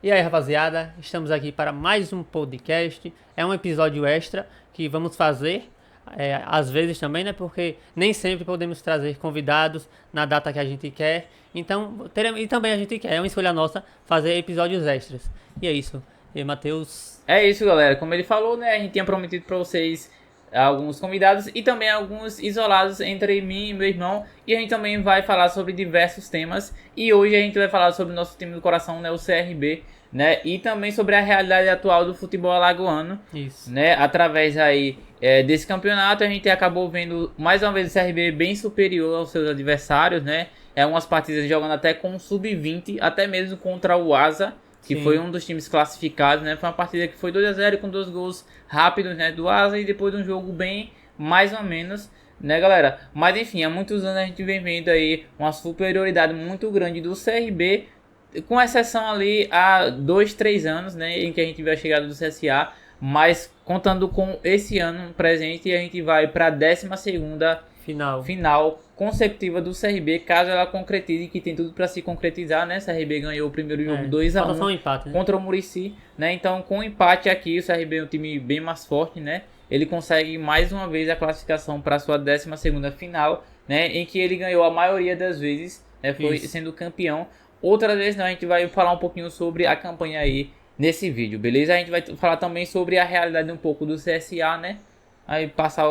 E aí, rapaziada, estamos aqui para mais um podcast. É um episódio extra que vamos fazer, às vezes também, né? Porque nem sempre podemos trazer convidados na data que a gente quer. Então, e também a gente quer, é uma escolha nossa, fazer episódios extras. E é isso. E aí, Matheus? É isso, galera. Como ele falou, né? A gente tinha prometido para vocês alguns convidados e também alguns isolados entre mim e meu irmão. E a gente também vai falar sobre diversos temas. E hoje a gente vai falar sobre o nosso time do coração, né? O CRB, né? E também sobre a realidade atual do futebol alagoano. Isso. Né? Através aí desse campeonato, a gente acabou vendo mais uma vez o CRB bem superior aos seus adversários, né? Umas partidas jogando até com sub-20, até mesmo contra o Asa, que Sim. foi um dos times classificados, né? Foi uma partida que foi 2-0 com 2 gols rápidos, né, do Asa, e depois de um jogo bem mais ou menos, né, galera? Mas enfim, há muitos anos a gente vem vendo aí uma superioridade muito grande do CRB, com exceção ali há 2-3 anos, né, em que a gente viu a chegada do CSA, mas contando com esse ano presente, a gente vai para a 12ª final consecutiva do CRB, caso ela concretize, que tem tudo para se concretizar, né? O CRB ganhou o primeiro jogo 2-1 só um empate, né? contra o Muricy, né? Então, com o empate aqui, o CRB é um time bem mais forte, né? Ele consegue mais uma vez a classificação para sua 12ª final, né? Em que ele ganhou a maioria das vezes, né? Foi sendo campeão. Outra vez, não, a gente vai falar um pouquinho sobre a campanha aí nesse vídeo, beleza? A gente vai falar também sobre a realidade um pouco do CSA, né? Aí passar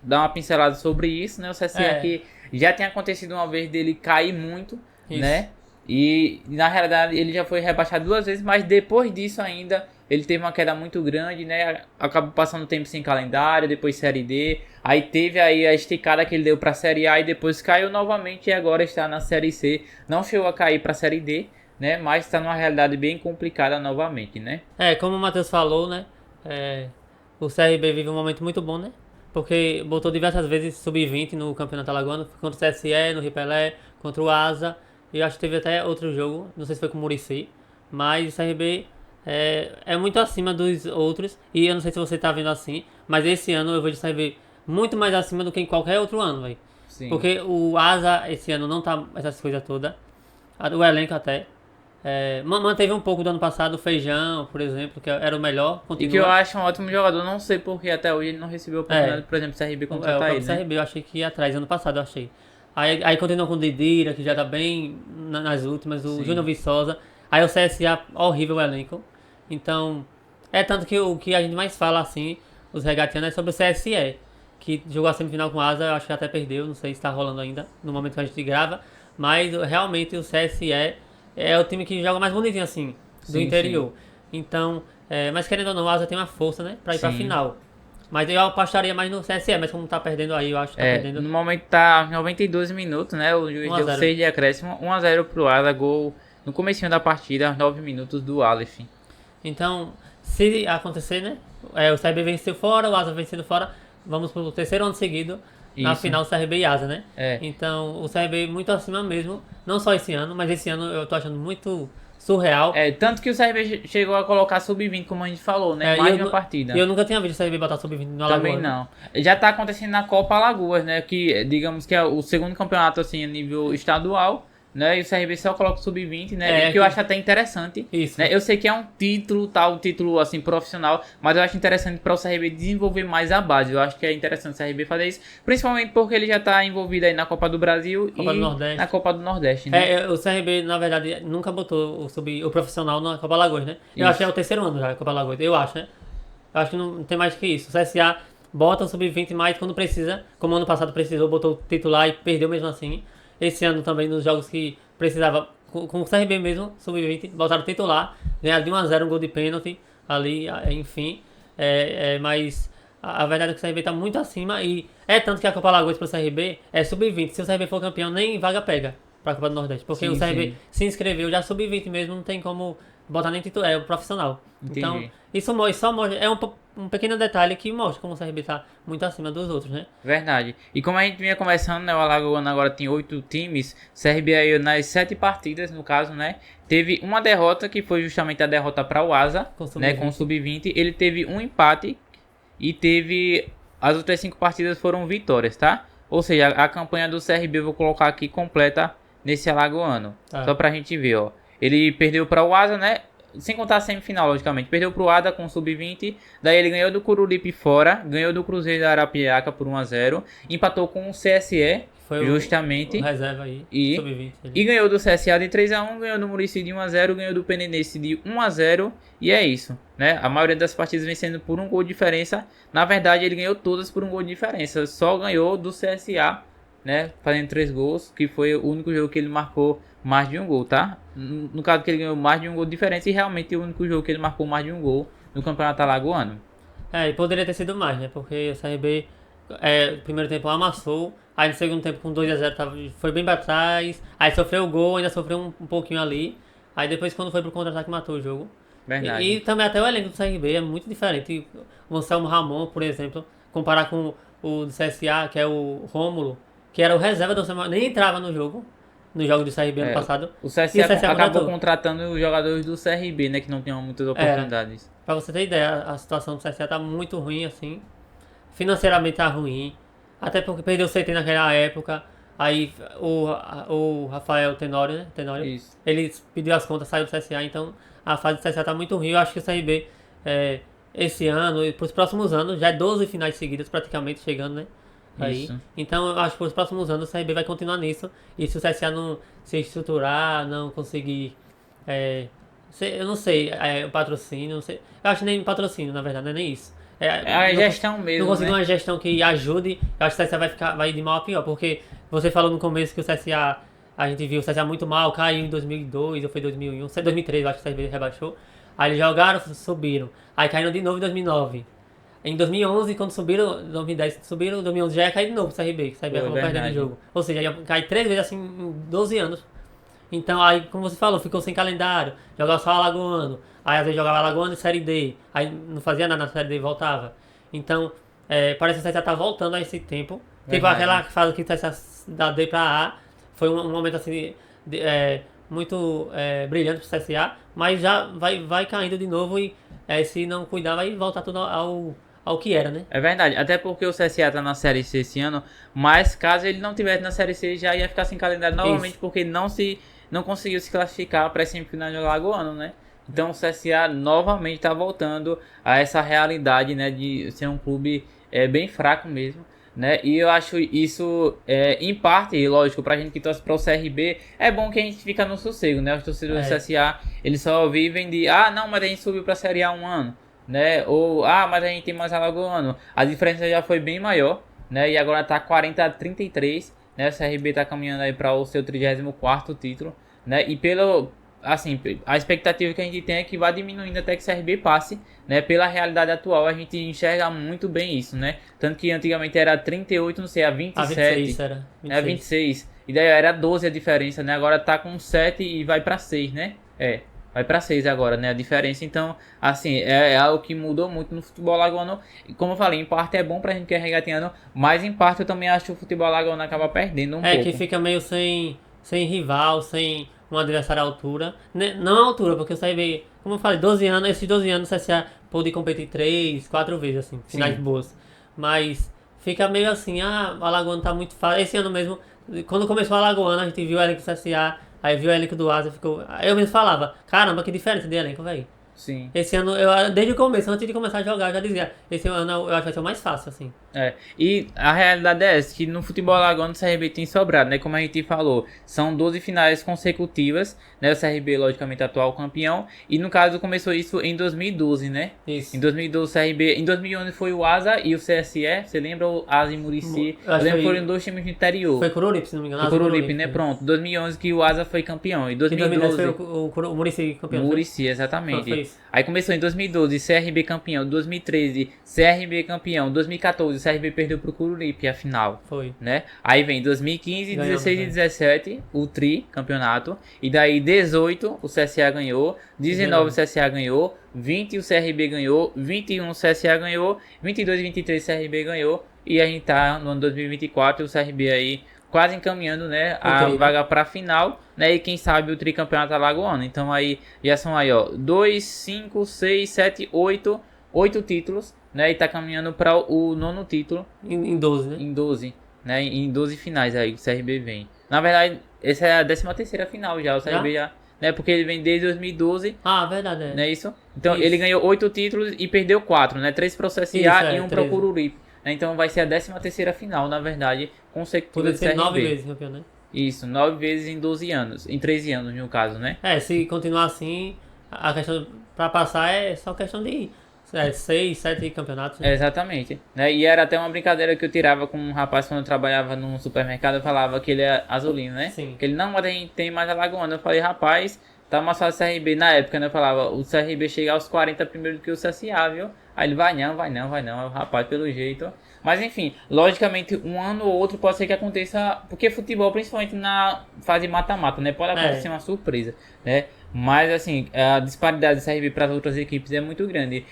dar uma pincelada sobre isso, né? O CSA que já tem acontecido uma vez dele cair muito, né? E na realidade ele já foi rebaixado 2 vezes, mas depois disso ainda ele teve uma queda muito grande, né? Acabou passando tempo sem calendário, depois Série D, aí teve aí a esticada que ele deu para Série A e depois caiu novamente e agora está na Série C. Não chegou a cair para Série D, né? Mas está numa realidade bem complicada novamente, né? Como o Matheus falou, né? O CRB vive um momento muito bom, né? Porque botou diversas vezes sub-20 no Campeonato Alagoano, contra o CSE, no Ripelé, contra o Asa. E eu acho que teve até outro jogo, não sei se foi com o Muricy. Mas o CRB é muito acima dos outros. E eu não sei se você tá vendo assim, mas esse ano eu vejo o CRB muito mais acima do que em qualquer outro ano, velho. Porque o Asa esse ano não tá essas coisas todas. O elenco até. Manteve um pouco do ano passado o Feijão, por exemplo, que era o melhor. E que eu acho um ótimo jogador, não sei porque até hoje ele não recebeu a oportunidade, por exemplo, CRB contratar ele, né? CRB eu achei que ia atrás, ano passado eu achei. Aí continuou com o Didira, que já tá bem nas últimas, o Júnior Viçosa. Aí o CSA, horrível o elenco. Então, tanto que o que a gente mais fala, assim, os regatianos, é sobre o CSE, que jogou a semifinal com o Asa, eu acho que até perdeu, não sei se tá rolando ainda, no momento que a gente grava. Mas realmente o CSE é o time que joga mais bonitinho, assim, do interior. Então, mas querendo ou não, o Asa tem uma força, né, pra ir pra final. Mas eu apostaria mais no CSE, mas como tá perdendo aí, eu acho que tá perdendo. No momento tá 92 minutos, né? O juiz deu 6 de acréscimo, 1-0 pro Asa, gol no comecinho da partida, aos 9 minutos do Aleph. Então, se acontecer, né, o CRB venceu fora, o Asa vencendo fora, vamos pro terceiro ano seguido, na final CRB e Asa, né? Então, o CRB muito acima mesmo, não só esse ano, mas esse ano eu tô achando muito surreal. Tanto que o CRB chegou a colocar sub-20, como a gente falou, né? Mais de uma partida. E eu nunca tinha visto o CRB botar sub-20 no Alagoas. Também não. Já tá acontecendo na Copa Alagoas, né? Que, digamos que é o segundo campeonato, assim, a nível estadual, né? E o CRB só coloca o sub-20, né? Que eu acho até interessante. Isso. Né? Eu sei que é um título, assim, profissional, mas eu acho interessante para o CRB desenvolver mais a base. Eu acho que é interessante o CRB fazer isso, principalmente porque ele já tá envolvido aí na Copa do Brasil Copa do Nordeste. na Copa do Nordeste, né? O CRB, na verdade, nunca botou o profissional na Copa Alagoas, né? Eu acho que é o terceiro ano já, a Copa Alagoas. Eu acho, né? Eu acho que não tem mais que isso. O CSA bota o sub-20 mais quando precisa, como ano passado precisou, botou o titular e perdeu mesmo assim. Esse ano também, nos jogos que precisava, com o CRB mesmo, sub-20, botaram o titular, ganharam de 1-0 um gol de pênalti ali, enfim. Mas a verdade é que o CRB tá muito acima e tanto que a Copa Alagoas pro CRB é sub-20. Se o CRB for campeão, nem vaga pega pra Copa do Nordeste, porque o CRB se inscreveu já sub-20 mesmo, não tem como botar nem titular, é o profissional. Entendi. Então, isso só mostra, é um pequeno detalhe que mostra como o CRB tá muito acima dos outros, né? Verdade. E como a gente vinha conversando, né, o Alagoano agora tem 8 times, CRB aí nas 7 partidas, no caso, né, teve uma derrota, que foi justamente a derrota para o Asa, com o Sub-20, ele teve um empate e teve, as outras 5 partidas foram vitórias, tá? Ou seja, a campanha do CRB eu vou colocar aqui completa nesse Alagoano, só pra gente ver, ó. Ele perdeu para o Asa, né? sem contar a semifinal, logicamente. Perdeu pro Ada com o Sub-20, daí ele ganhou do Coruripe fora, ganhou do Cruzeiro da Arapiraca por 1-0, empatou com o CSE, Foi justamente, o reserva aí, e, sub-20. e ganhou do CSA de 3-1, ganhou do Muricy de 1-0, ganhou do Penenense de 1-0, e é isso, né? A maioria das partidas vencendo por um gol de diferença. Na verdade, ele ganhou todas por um gol de diferença, só ganhou do CSA, né? Fazendo 3 gols, que foi o único jogo que ele marcou mais de um gol, tá? No caso que ele ganhou mais de um gol de diferença, e realmente o único jogo que ele marcou mais de um gol no Campeonato Alagoano. E poderia ter sido mais, né? Porque o CRB, no primeiro tempo amassou, aí no segundo tempo com 2-0 foi bem pra trás, aí sofreu o gol, ainda sofreu um pouquinho ali, aí depois quando foi pro contra-ataque matou o jogo. Verdade. E também até o elenco do CRB é muito diferente. O Anselmo Ramon, por exemplo, comparar com o do CSA, que é o Rômulo, que era o reserva do Anselmo, nem entrava no jogo do CRB ano passado. O E CSA acabou contratando os jogadores do CRB, né? Que não tinham muitas oportunidades. Pra você ter ideia, a situação do CSA tá muito ruim, assim. Financeiramente tá ruim. Até porque perdeu o CT naquela época. Aí o Rafael Tenório, né? Tenório, Isso. ele pediu as contas, saiu do CSA. Então a fase do CSA tá muito ruim. Eu acho que o CRB, esse ano e pros próximos anos, já é 12 finais seguidas praticamente chegando, né? Aí. Isso. Então eu acho que pros próximos anos o CRB vai continuar nisso. E se o CSA não se estruturar, não conseguir. Eu não sei, o patrocínio, não sei. Eu acho que nem patrocínio, na verdade, não é nem isso. É a gestão mesmo, não conseguir né? uma gestão que ajude, eu acho que o CSA vai de mal a pior, porque você falou no começo que o CSA, a gente viu o CSA muito mal, caiu em 2002, ou foi 2001, 2003, eu acho que o CSA rebaixou. Aí eles jogaram, subiram, aí caíram de novo em 2009. Em 2011, quando subiram, 2010 subiram, em 2011 já ia cair de novo o CRB, que o CRB acabou perdendo o jogo. Ou seja, ia cair 3 vezes assim em 12 anos. Então, aí, como você falou, ficou sem calendário, jogava só Alagoano, aí às vezes jogava Alagoano e Série D, aí não fazia nada na Série D e voltava. Então, parece que o CSA tá voltando a esse tempo. Teve aquela fase que o CSA da D pra A, foi um momento assim, muito brilhante pro CSA, mas já vai caindo de novo e se não cuidar vai voltar tudo ao que era, né? É verdade, até porque o CSA tá na Série C esse ano, mas caso ele não tivesse na Série C, já ia ficar sem calendário novamente, porque não conseguiu se classificar para esse semifinal do Alagoano, né? Então o CSA novamente tá voltando a essa realidade, né, de ser um clube bem fraco mesmo, né? E eu acho isso, em parte, lógico, pra gente que torce para o CRB, é bom que a gente fica no sossego, né? Os torcedores do CSA, eles só vivem de, não, mas a gente subiu pra Série A um ano, né? Ou, mas a gente tem mais Alagoano. A diferença já foi bem maior, né? E agora tá 40-33, né? O CRB tá caminhando aí para o seu 34º título, né? E assim, a expectativa que a gente tem é que vá diminuindo até que o CRB passe, né? Pela realidade atual, a gente enxerga muito bem isso, né? Tanto que antigamente era 38, não sei, a 27. A 26 era. 26. 26. E daí era 12 a diferença, né? Agora tá com 7 e vai para 6, né? Vai pra 6 agora, né? A diferença, então, assim, é algo que mudou muito no futebol alagoano. E como eu falei, em parte é bom pra gente que é regateando, mas em parte eu também acho que o futebol alagoano acaba perdendo um pouco. Que fica meio sem rival, sem um adversário à altura. Não à altura, porque o CRB, como eu falei, 12 anos, esses 12 anos o CSA pôde competir 3, 4 vezes, assim, finais boas. Mas fica meio assim, o Alagoano tá muito fácil. Esse ano mesmo, quando começou o Alagoano, a gente viu o elenco do CSA, aí viu o elenco do Asa, ficou... Eu mesmo falava, caramba, que diferença de elenco, velho. Sim. Esse ano, desde o começo, antes de começar a jogar, eu já dizia, esse ano eu acho que vai ser o mais fácil, assim. E a realidade é essa, que no futebol alagoano o CRB tem sobrado, né? Como a gente falou, são 12 finais consecutivas, né? O CRB, logicamente, atual campeão. E no caso, começou isso em 2012, né? Isso. Em 2012 o CRB... Em 2011 foi o Asa e o CSE. Você lembra o Asa e Muricy? Eu lembro que foram dois times do interior. Foi Coruripe, se não me engano. Foi Coruripe, né? Pronto. 2011 que o Asa foi campeão. Em 2012 foi o Muricy campeão. Muricy, exatamente. Foi isso. Aí começou em 2012, CRB campeão. 2013, CRB campeão. 2014, o CRB perdeu pro Coruripe a final. Foi. Né? Aí vem 2015, Ganhamos, 16 e 17, o Tri campeonato. E daí 18 o CSA ganhou. 19 o CSA ganhou. 20 o CRB ganhou. 21 o CSA ganhou. 22 e 23 o CRB ganhou. E a gente tá no ano 2024 o CRB aí quase encaminhando, né, a vaga pra final, né, e quem sabe o tricampeonato alagoano. Então aí, já são aí, 2, 5, 6, 7, 8 títulos, né, e tá caminhando para o 9º título. Em 12, né? Em 12, em 12 finais aí, o CRB vem. Na verdade, essa é a 13ª final já, o CRB já né? Porque ele vem desde 2012, Ah, verdade, é. não é isso? Então Isso. ele ganhou 8 títulos e perdeu 4, né? 3 para o CSA Isso, e um para 13. o Coruripe. Então vai ser a 13ª final, na verdade, consecutiva Poderia do ser 9 CRB. vezes campeão, né? Isso, 9 vezes em 12 anos, em 13 anos no caso, né? Se continuar assim, a questão pra passar é só questão de 6, 7 campeonatos. Né? Exatamente. Né? E era até uma brincadeira que eu tirava com um rapaz quando eu trabalhava num supermercado, eu falava que ele é azulino, né? Sim. Que ele não, mas a gente tem mais Alagoano. Eu falei, rapaz, tá mais fácil o CRB. Na época, né? Eu falava, o CRB chega aos 40 primeiro do que o CSA, viu? Aí ele, vai não. Aí o rapaz, pelo jeito. Mas enfim, logicamente, um ano ou outro pode ser que aconteça, porque futebol, principalmente na fase mata-mata, né? Pode acontecer uma surpresa, né? Mas assim, a disparidade do CRB para as outras equipes é muito grande.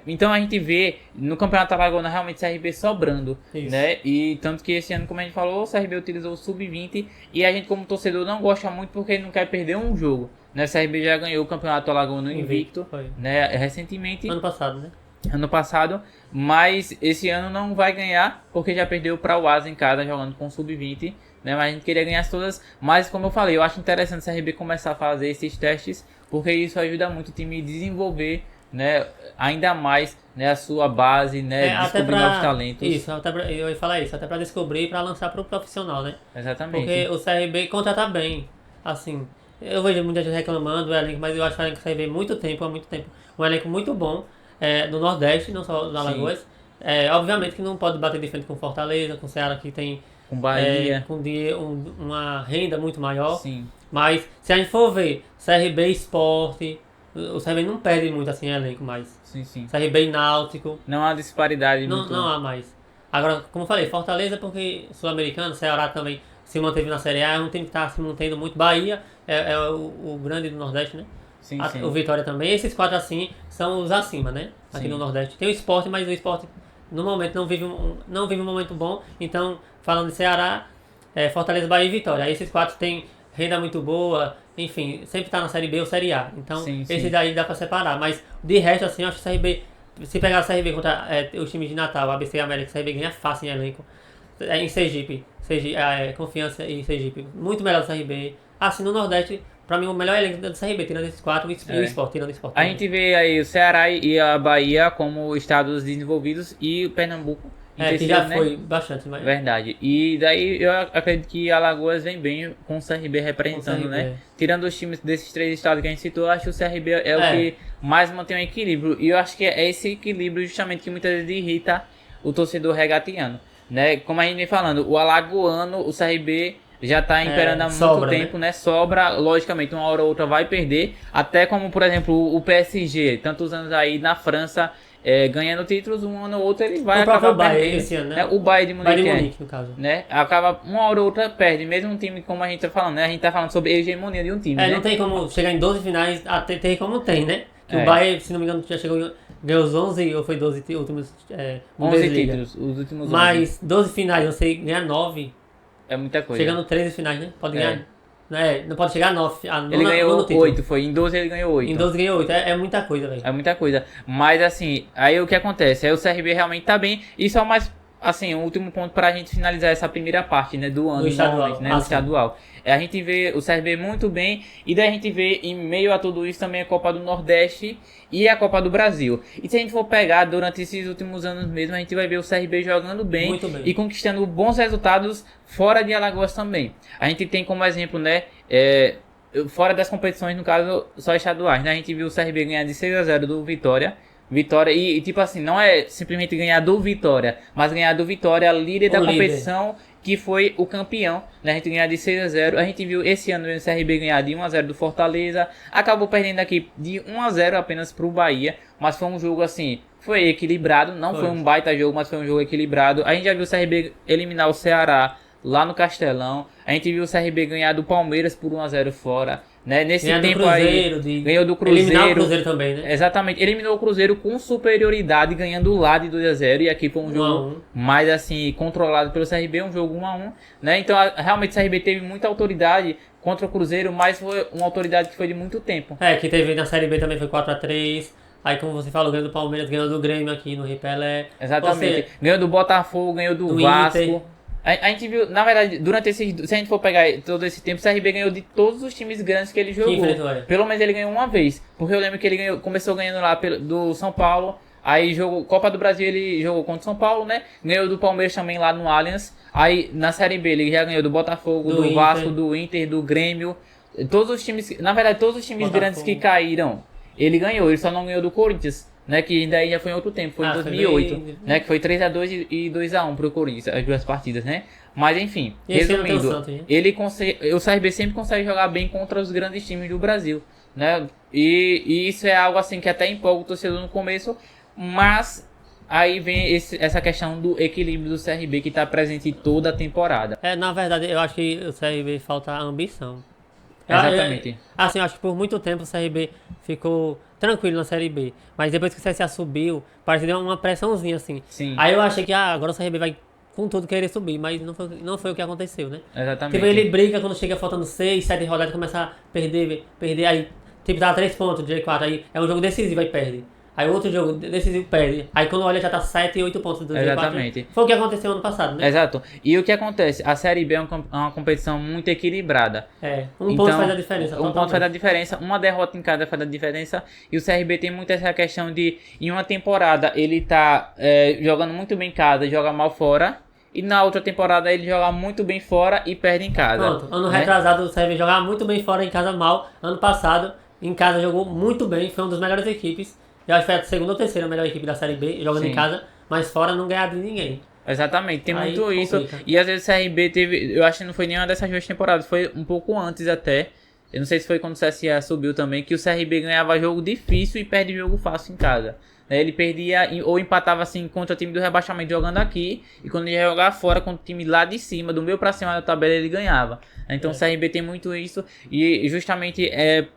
Então a gente vê no Campeonato Alagoano realmente o CRB sobrando, Isso. né? E tanto que esse ano, como a gente falou, o CRB utilizou o Sub-20 e a gente como torcedor não gosta muito porque não quer perder um jogo, né? O CRB já ganhou o Campeonato Alagoano invicto, Foi. né? Recentemente. Ano passado, Mas esse ano não vai ganhar porque já perdeu para o Asa em casa jogando com Sub-20, né? Mas a gente queria ganhar todas, mas como eu falei, eu acho interessante o CRB começar a fazer esses testes porque isso ajuda muito o time a desenvolver, né, ainda mais, né, a sua base, né, descobrir novos talentos. Isso, eu ia falar isso, até para descobrir e para lançar para o profissional, né? Exatamente. Porque o CRB contrata bem, assim, eu vejo muita gente reclamando do elenco, mas eu acho o elenco do CRB há muito tempo, um elenco muito bom, do Nordeste, não só do Alagoas. Obviamente que não pode bater de frente com Fortaleza, com o Ceará que tem com Bahia, com uma renda muito maior. Sim. Mas se a gente for ver CRB Sport, o CRB não perde muito assim elenco mais. Sim. CRB e Náutico. Não há disparidade muito. Não há mais. Agora, como eu falei, Fortaleza porque sul-americano, Ceará também se manteve na Série A, é um time que está se mantendo muito. Bahia é o grande do Nordeste, né? Sim. O Vitória também. Esses 4 assim são os acima, né? Aqui no Nordeste. Tem o Sport, mas o Sport no momento não vive um momento bom. Então, falando de Ceará, Fortaleza, Bahia e Vitória. Aí esses 4 têm renda muito boa, enfim, sempre tá na Série B ou Série A. Então, esse daí dá pra separar. Mas, de resto, assim, eu acho que o CRB, se pegar o CRB contra os times de Natal, ABC e América, o CRB ganha fácil em elenco. Em Sergipe, Confiança e Sergipe, muito melhor do CRB. Assim, no Nordeste, pra mim, o melhor elenco do CRB, tirando esses 4, e o Sport, tirando o Sport. A gente vê aí o Ceará e a Bahia como estados desenvolvidos e o Pernambuco. Que já foi bastante, mas... Verdade. E daí eu acredito que Alagoas vem bem com o CRB representando, né? Tirando os times desses 3 estados que a gente citou, eu acho que o CRB é o que mais mantém o equilíbrio. E eu acho que é esse equilíbrio justamente que muitas vezes irrita o torcedor regatiano, né? Como a gente vem falando, o alagoano, o CRB já tá imperando há muito tempo, né? Sobra, logicamente, uma hora ou outra vai perder. Até como, por exemplo, o PSG, tantos anos aí na França... ganhando títulos, um ano ou outro ele vai acabar perdendo. Esse ano, né? O Bayern de Munique, no caso. Né? Acaba uma hora ou outra perde, mesmo um time como a gente tá falando, né? A gente tá falando sobre a hegemonia de um time, né? Não tem como chegar em 12 finais, até ter como tem, né? Que o Bayern, se não me engano, já chegou, ganhou os 11 ou foi 12 últimos 11 títulos, os últimos 11. Mas 12 finais, você ganhar 9. É muita coisa. Chegando 13 finais, né? Pode ganhar. Não pode chegar a 9. Ele ganhou 8, foi. Em 12 ele ganhou 8. Em 12 ganhou 8. É muita coisa, velho. É muita coisa. Mas assim, aí o que acontece? Aí o CRB realmente tá bem. E só mais, assim, o último ponto pra gente finalizar essa primeira parte, né? Do ano, do estadual. Né, do estadual. A gente vê o CRB muito bem. E daí a gente vê, em meio a tudo isso, também a Copa do Nordeste e a Copa do Brasil. E se a gente for pegar durante esses últimos anos mesmo, a gente vai ver o CRB jogando bem. E conquistando bons resultados fora de Alagoas também. A gente tem como exemplo, né? Fora das competições, no caso, só estaduais, né? A gente viu o CRB ganhar de 6-0 do Vitória. E tipo assim, não é simplesmente ganhar do Vitória, mas ganhar do Vitória, líder da competição, que foi o campeão, né? A gente ganhar de 6-0. A gente viu esse ano o CRB ganhar de 1-0 do Fortaleza. Acabou perdendo aqui de 1-0 apenas pro Bahia. Mas foi um jogo assim, foi equilibrado. Não foi um baita jogo, mas foi um jogo equilibrado. A gente já viu o CRB eliminar o Ceará lá no Castelão. A gente viu o CRB ganhar do Palmeiras por 1-0 fora. Né? Nesse tempo Cruzeiro, aí, ganhou do Cruzeiro. Eliminar o Cruzeiro também, né? Exatamente. Eliminou o Cruzeiro com superioridade, ganhando lá de 2-0. E aqui foi um jogo mais assim, controlado pelo CRB, um jogo 1-1. Né? Então, realmente o CRB teve muita autoridade contra o Cruzeiro, mas foi uma autoridade que foi de muito tempo. Que teve na Série B também foi 4-3. Aí, como você falou, ganhou do Palmeiras, ganhou do Grêmio aqui no Rei Pelé. Exatamente. Ganhou do Botafogo, ganhou do Vasco. Inter. A gente viu, na verdade, durante se a gente for pegar todo esse tempo, o CRB ganhou de todos os times grandes que ele jogou. Pelo menos ele ganhou uma vez. Porque eu lembro que ele começou ganhando lá do São Paulo. Aí jogou Copa do Brasil, ele jogou contra o São Paulo, né? Ganhou do Palmeiras também lá no Allianz. Aí na Série B ele já ganhou do Botafogo, do Vasco, do Inter, do Grêmio. Todos os times, na verdade, todos os times grandes que caíram, ele ganhou. Ele só não ganhou do Corinthians, né? Que ainda já foi em outro tempo, foi em 2008, bem... né? Que foi 3-2 e 2-1 pro Corinthians, as duas partidas, né? Mas enfim, resumindo, o CRB sempre consegue jogar bem contra os grandes times do Brasil, né? E isso é algo assim que até empolga o torcedor no começo, mas aí vem essa questão do equilíbrio do CRB que está presente toda a temporada. Na verdade, eu acho que o CRB falta ambição. Exatamente. Assim, eu acho que por muito tempo o CRB ficou tranquilo na Série B, mas depois que o CSA subiu, parece que deu uma pressãozinha assim. Sim. Aí eu achei que agora o CRB vai com tudo querer subir, mas não foi o que aconteceu, né? Exatamente. Tipo, ele briga quando chega faltando 6, 7 rodadas, começa a perder, aí tipo, dá 3 pontos de G4, aí é um jogo decisivo, aí perde. Aí outro jogo decisivo perde. Aí quando olha já tá 7 e 8 pontos do G4. Exatamente. Foi o que aconteceu ano passado, né? Exato. E o que acontece? A Série B é uma competição muito equilibrada. Ponto faz a diferença. Um ponto faz a diferença. Uma derrota em cada faz a diferença. E o CRB tem muito essa questão de, em uma temporada, ele tá jogando muito bem em casa e joga mal fora. E na outra temporada ele joga muito bem fora e perde em casa. Pronto. Ano retrasado o CRB jogava muito bem fora, em casa mal. Ano passado, em casa jogou muito bem. Foi uma das melhores equipes. Eu acho que foi a segunda ou terceira melhor equipe da Série B, jogando em casa, mas fora não ganhava de ninguém. Exatamente, tem aí muito isso. E às vezes o CRB teve, eu acho que não foi nenhuma dessas duas temporadas, foi um pouco antes até. Eu não sei se foi quando o CSA subiu também, que o CRB ganhava jogo difícil e perde jogo fácil em casa. Ele perdia ou empatava assim contra o time do rebaixamento jogando aqui, e quando ele ia jogar fora contra o time lá de cima, do meio pra cima da tabela, ele ganhava. Então o CRB tem muito isso, e justamente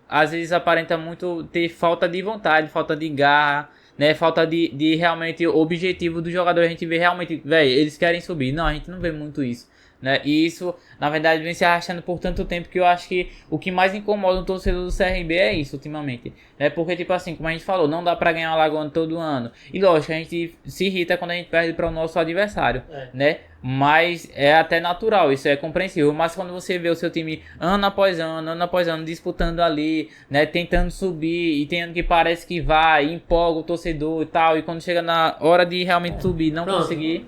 às vezes aparenta muito ter falta de vontade, falta de garra, né? Falta de realmente objetivo do jogador. A gente vê realmente, velho, eles querem subir. Não, a gente não vê muito isso. Né? E isso, na verdade, vem se arrastando por tanto tempo que eu acho que o que mais incomoda o torcedor do CRB é isso, ultimamente. Né? Porque, tipo assim, como a gente falou, não dá pra ganhar o Alagoano todo ano. E lógico, a gente se irrita quando a gente perde para o nosso adversário, né? Mas é até natural, isso é compreensível. Mas quando você vê o seu time ano após ano, disputando ali, né? Tentando subir e tem ano que parece que vai, empolga o torcedor e tal. E quando chega na hora de realmente subir, não conseguir...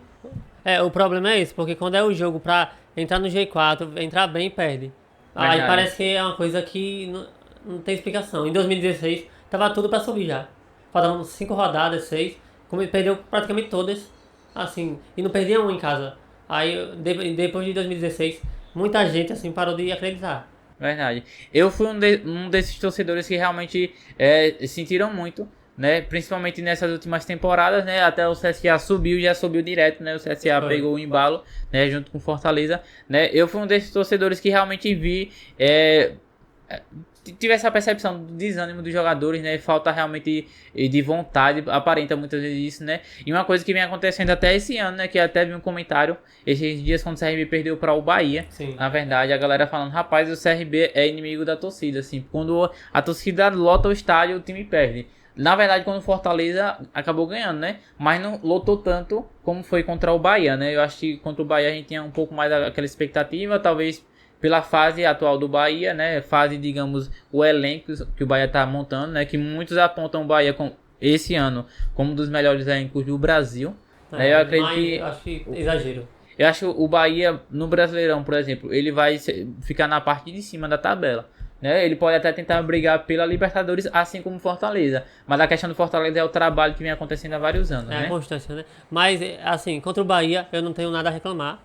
o problema é isso, porque quando é o jogo pra entrar no G4, entrar bem, perde. Aí parece que é uma coisa que não tem explicação. Em 2016, tava tudo pra subir já. Faltavam 5 rodadas, 6, perdeu praticamente todas, assim, e não perdia um em casa. Aí, depois de 2016, muita gente, assim, parou de acreditar. Verdade. Eu fui um desses torcedores que realmente sentiram muito, né? Principalmente nessas últimas temporadas, né? Até o CSA já subiu direto, né? O CSA pegou o embalo, né? Junto com o Fortaleza, né? Eu fui um desses torcedores que realmente vi tive essa percepção do desânimo dos jogadores, né? Falta realmente de vontade, aparenta muitas vezes isso, né? E uma coisa que vem acontecendo até esse ano, né? Que até vi um comentário esses dias quando o CRB perdeu para o Bahia. Sim. Na verdade, a galera falando, rapaz, o CRB é inimigo da torcida, assim. Quando a torcida lota o estádio, o time perde. Na verdade, quando o Fortaleza acabou ganhando, né? Mas não lotou tanto como foi contra o Bahia, né? Eu acho que contra o Bahia a gente tinha um pouco mais aquela expectativa, talvez pela fase atual do Bahia, né? Fase, digamos, o elenco que o Bahia tá montando, né? Que muitos apontam o Bahia esse ano como um dos melhores elencos do Brasil. Né? Eu acredito acho que exagero. Eu acho o Bahia, no Brasileirão, por exemplo, ele vai ficar na parte de cima da tabela. Né? Ele pode até tentar brigar pela Libertadores, assim como o Fortaleza. Mas a questão do Fortaleza é o trabalho que vem acontecendo há vários anos. A constância, né? Mas, assim, contra o Bahia, eu não tenho nada a reclamar.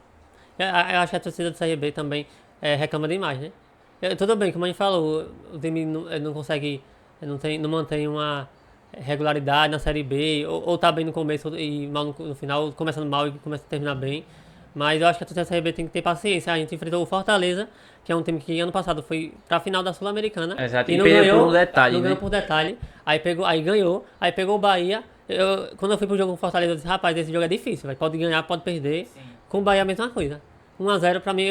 Eu acho que a torcida do CRB também reclama demais, né? Tudo bem, como a gente falou, o time não consegue, não mantém uma regularidade na Série B, ou tá bem no começo e mal no final, começando mal e começa a terminar bem. Mas eu acho que a torcida do CRB tem que ter paciência. A gente enfrentou o Fortaleza, que é um time que ano passado foi pra final da Sul-Americana. Exato, e não ganhou por um detalhe, não ganhou por detalhe. Aí ganhou, aí pegou o Bahia. Quando eu fui pro jogo com o Fortaleza, eu disse, rapaz, esse jogo é difícil, pode ganhar, pode perder. Sim. Com o Bahia a mesma coisa. 1-0 pra mim,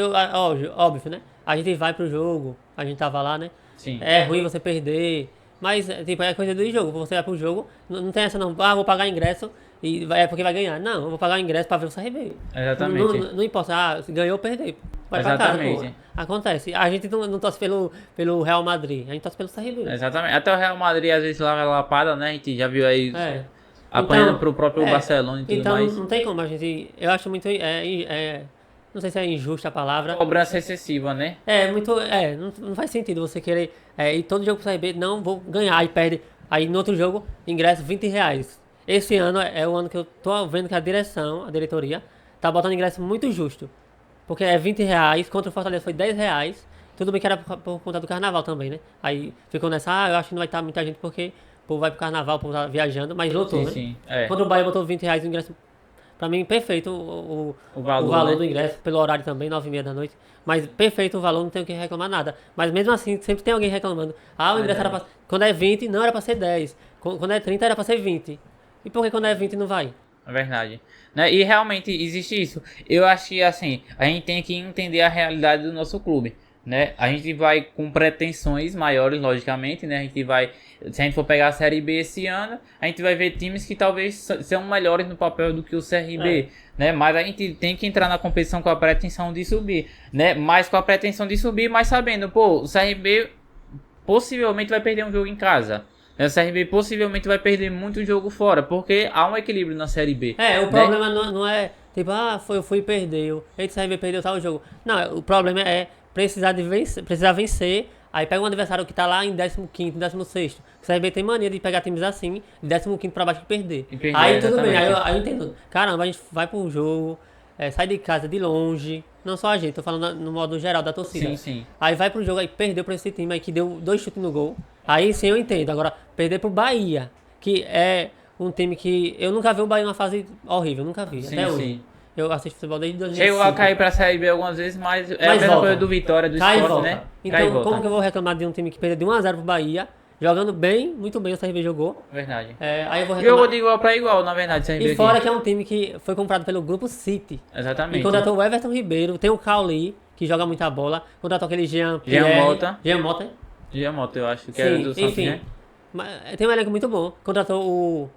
óbvio, né? A gente vai pro jogo, a gente tava lá, né? Sim. É ruim você perder, mas tipo, é coisa do jogo. Você vai pro jogo, não tem essa não, vou pagar ingresso é porque vai ganhar. Não, eu vou pagar o ingresso pra ver o CRB. Exatamente. Não importa, se ganhou ou perdeu. Vai pra casa, pô. Acontece. A gente não torce pelo Real Madrid, a gente torce pelo CRB. Exatamente. Até o Real Madrid às vezes lava a lapada, né? A gente já viu aí apanhando Então, pro próprio Barcelona e tudo então mais. não tem como a gente. Eu acho muito. Não sei se é injusta a palavra. Cobrança excessiva, né? Não faz sentido você querer ir todo jogo pro CRB, não vou ganhar, aí perde. Aí no outro jogo, ingresso R$ 20. Esse ano é o ano que eu tô vendo que a diretoria, tá botando ingresso muito justo. Porque é R$ 20, contra o Fortaleza foi R$ 10. Tudo bem que era por conta do carnaval também, né? Aí ficou nessa, eu acho que não vai estar muita gente porque o povo vai pro carnaval, o povo tá viajando, mas lotou, né? Sim. Quando o Bahia botou R$ 20 o ingresso, pra mim, perfeito o valor, né? Do ingresso, pelo horário também, 9h30 da noite. Mas perfeito o valor, não tenho o que reclamar nada. Mas mesmo assim, sempre tem alguém reclamando. O ingresso era pra... Quando é 20, não era pra ser 10. Quando é 30, era pra ser 20. E por que quando é 20 não vai? É verdade. Né? E realmente existe isso. Eu acho que assim, a gente tem que entender a realidade do nosso clube. Né? A gente vai com pretensões maiores, logicamente, né? Se a gente for pegar a Série B esse ano, a gente vai ver times que talvez são melhores no papel do que o CRB, né? Mas a gente tem que entrar na competição com a pretensão de subir, né? Mas com a pretensão de subir, mas sabendo, pô, o CRB possivelmente vai perder um jogo em casa. O CRB possivelmente vai perder muito jogo fora, porque há um equilíbrio na Série B. O problema não é tipo, eu fui e perdeu. Eita, o CRB perdeu tal jogo. Não, o problema é precisar vencer. Aí pega um adversário que tá lá em 15º, 16º. O CRB tem mania de pegar times assim, de 15º pra baixo e perder. Aí tudo bem, aí eu entendo. Caramba, a gente vai pro jogo, sai de casa de longe. Não só a gente, tô falando no modo geral da torcida. Sim. Aí vai pro jogo, aí perdeu pra esse time aí que deu 2 chutes no gol. Aí sim eu entendo. Agora, perder pro Bahia, que é um time que eu nunca vi o Bahia numa fase horrível, nunca vi. Até hoje. Eu assisto futebol desde 2005. Chegou a cair pra Série B algumas vezes, mas é a mesma coisa do Vitória, do Sport, né? Então, como que eu vou reclamar de um time que perdeu de 1-0 pro Bahia, jogando bem, muito bem o CRB jogou? Verdade. Aí eu vou reclamar. Jogou de igual pra igual, na verdade, o CRB. E fora que é um time que foi comprado pelo Grupo City. Exatamente. E contratou o Everton Ribeiro, tem o Cauli, que joga muita bola, contratou aquele Jean Mota. Jean Mota, eu acho que era do Santos, né? Tem um elenco muito bom. Contratou o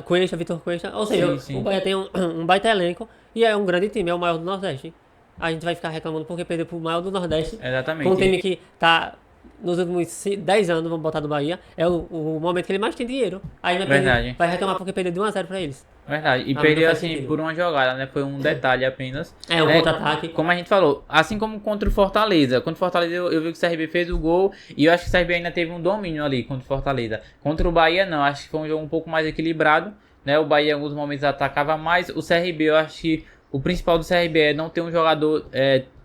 Cuesta, Vitor Cuesta. Ou seja, o Bahia tem um baita elenco e é um grande time, é o maior do Nordeste. A gente vai ficar reclamando porque perdeu pro maior do Nordeste. Exatamente. Com um time que tá nos últimos 10 anos, vamos botar do Bahia, é o momento que ele mais tem dinheiro. Aí vai reclamar porque perdeu de 1-0 pra eles. Verdade, e perdeu assim por uma jogada, né? Foi um detalhe apenas. Um contra-ataque. Como a gente falou, assim como contra o Fortaleza. Contra o Fortaleza eu vi que o CRB fez o gol e eu acho que o CRB ainda teve um domínio ali contra o Fortaleza. Contra o Bahia não, acho que foi um jogo um pouco mais equilibrado, né? O Bahia em alguns momentos atacava mais. O CRB, eu acho que o principal do CRB é não ter um jogador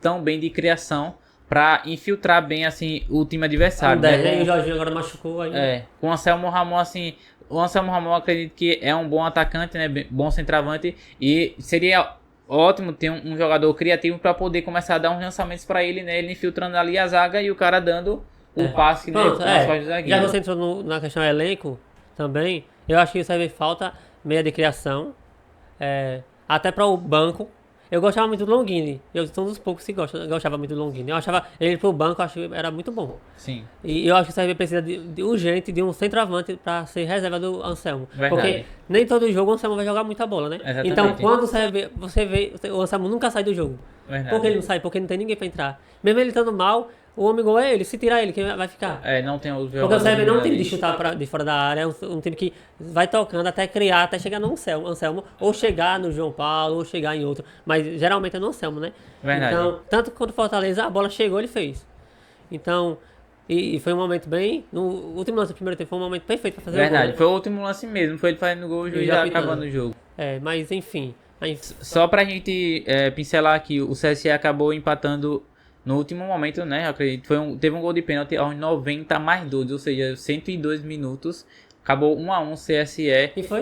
tão bem de criação pra infiltrar bem assim o time adversário. Né? E o Jorginho agora machucou aí. Com o Anselmo Ramon assim... O Anselmo Ramon, eu acredito que é um bom atacante, né? Bom centroavante. E seria ótimo ter um jogador criativo para poder começar a dar uns lançamentos para ele, né? Ele infiltrando ali a zaga e o cara dando o passe, né? Já que você entrou na questão elenco também, eu acho que isso aí falta meia de criação. Até para o banco. Eu gostava muito do Longini. Eu sou um dos poucos que gostava muito do Longini. Eu achava ele pro banco, eu acho que era muito bom. Sim. E eu acho que o CRB precisa de urgente de um centroavante para ser reserva do Anselmo. Verdade. Porque nem todo jogo o Anselmo vai jogar muita bola, né? Exatamente. Então, quando você vê, o Anselmo nunca sai do jogo. Verdade. Por que ele não sai? Porque não tem ninguém para entrar. Mesmo ele estando mal, o homem gol é ele. Se tirar ele, quem vai ficar? Não tem outro jogador. Porque o CRB não tem de chutar de fora da área. É um time que vai tocando até criar, até chegar no Anselmo. Ou chegar no João Paulo, ou chegar em outro. Mas geralmente é no Anselmo, né? Verdade. Então, tanto quanto o Fortaleza, a bola chegou, ele fez. Então, e foi um momento bem... No último lance do primeiro tempo foi um momento perfeito para fazer o gol. Verdade, foi o último lance mesmo. Foi ele fazendo o gol e já acabando o jogo. Mas enfim... Só pra gente pincelar aqui, o CSE acabou empatando no último momento, né? Acredito, teve um gol de pênalti aos 90 mais 12, ou seja, 102 minutos. Acabou 1-1 CSE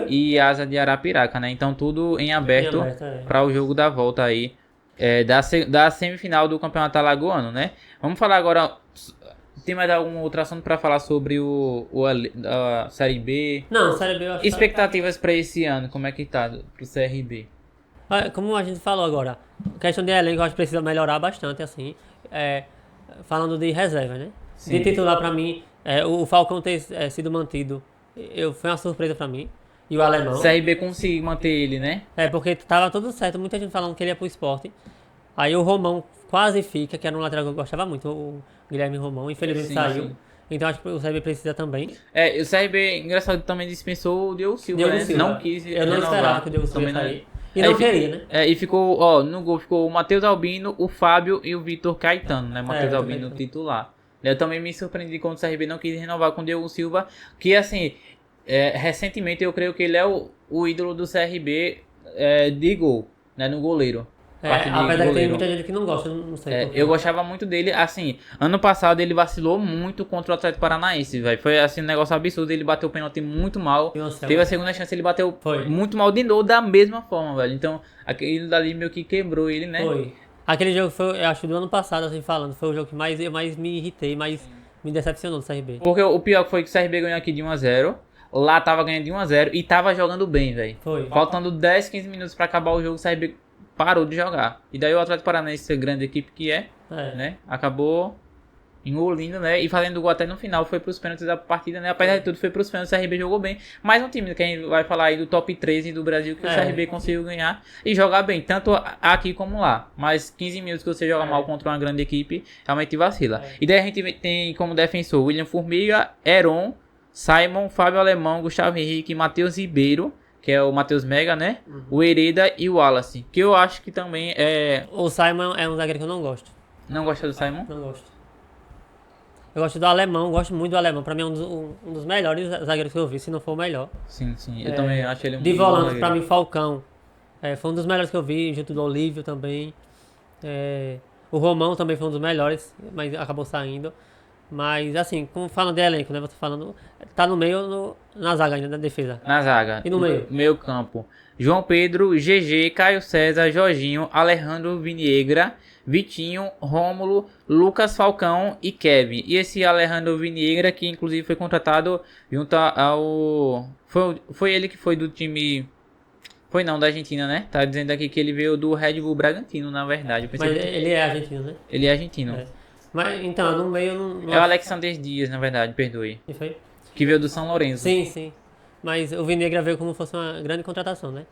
e Asa de Arapiraca, né? Então tudo em aberto para o jogo da volta aí da semifinal do Campeonato Alagoano, né? Vamos falar agora. Tem mais algum outro assunto para falar sobre a Série B? Não, Série B eu acho. Expectativas para esse ano, como é que tá pro CRB? Como a gente falou agora, a questão de elenco eu acho que precisa melhorar bastante, assim. Falando de reserva, né? Sim. De titular pra mim, o Falcão ter sido mantido, foi uma surpresa pra mim. e o alemão. O CRB conseguir manter ele, né? Porque tava tudo certo, muita gente falando que ele ia pro Sport. Aí o Romão quase fica, que era um lateral que eu gostava muito, o Guilherme Romão, infelizmente Sim, saiu. sim. Então acho que o CRB precisa também. O CRB, engraçado, também dispensou o Diogo Silva, Diogo né? Silva. Não quis Eu não renovar. esperava que o Diogo Silva ia Também sair. E não queria, né? E ficou, ó, no gol ficou o Matheus Albino, o Fábio e o Vitor Caetano, né? Matheus Vitor Albino Caetano. titular. Eu também me surpreendi quando o CRB não quis renovar com o Diogo Silva, que assim, recentemente eu creio que ele é o ídolo do CRB de gol, né? No goleiro. Parte de Apesar que tem goleiro. muita gente que não gosta, não sei. por quê. Eu gostava muito dele, assim, ano passado ele vacilou muito contra o Atlético Paranaense, velho. Foi assim um negócio absurdo, ele bateu o pênalti muito mal. Nossa, Teve a segunda chance, ele bateu Foi. muito mal de novo, da mesma forma, velho. Então, aquele dali meio que quebrou ele, né? Foi. Aquele jogo foi, eu acho, do ano passado, assim, falando, foi o jogo que eu mais me irritei, mais me decepcionou do CRB. Porque o pior foi que o CRB ganhou aqui de 1-0, lá tava ganhando de 1-0 e tava jogando bem, velho. Foi. Faltando 10, 15 minutos pra acabar o jogo, o CRB parou de jogar. E daí o Atlético Paranaense, ser grande equipe que né? Acabou engolindo, né? E fazendo gol até no final, foi pros pênaltis da partida, né? Apesar de tudo, foi pros pênaltis, o CRB jogou bem. Mais um time que a gente vai falar aí do top 13 do Brasil, que o CRB conseguiu ganhar e jogar bem, tanto aqui como lá. Mas 15 minutos que você joga mal contra uma grande equipe, realmente vacila. E daí a gente tem como defensor William Formiga, Heron, Simon, Fábio Alemão, Gustavo Henrique, Matheus Ribeiro, que é o Matheus Mega, né? O Hereda e o Wallace, que eu acho que também é... O Simon é um zagueiro que eu não gosto. Não gosta do Simon? Não gosto. Eu gosto do alemão, gosto muito do alemão. Pra mim é um dos melhores zagueiros que eu vi, se não for o melhor. Sim. Eu também acho ele De bom volante, zagueiro. pra mim, Falcão. Foi um dos melhores que eu vi, junto do Olívio também. O Romão também foi um dos melhores, mas acabou saindo. Mas, assim, como falando de elenco, né? Você falando. Tá no meio, na zaga ainda, na defesa. Na zaga. E no meio? Meio campo. João Pedro, GG, Caio César, Jorginho, Alejandro Viniegra, Vitinho, Rômulo, Lucas Falcão e Kevin. E esse Alejandro Viniegra, que inclusive foi contratado junto ao... Foi ele que foi do time... Foi não, da Argentina, né? Tá dizendo aqui que ele veio do Red Bull Bragantino, na verdade. Eu pensei Mas que... ele é argentino, né? Ele é argentino. Mas, então, no meio não... É o Alexander Dias, na verdade, perdoe. Que foi? Que veio do São Lourenço. Sim. Mas o Vinegra veio como fosse uma grande contratação, né?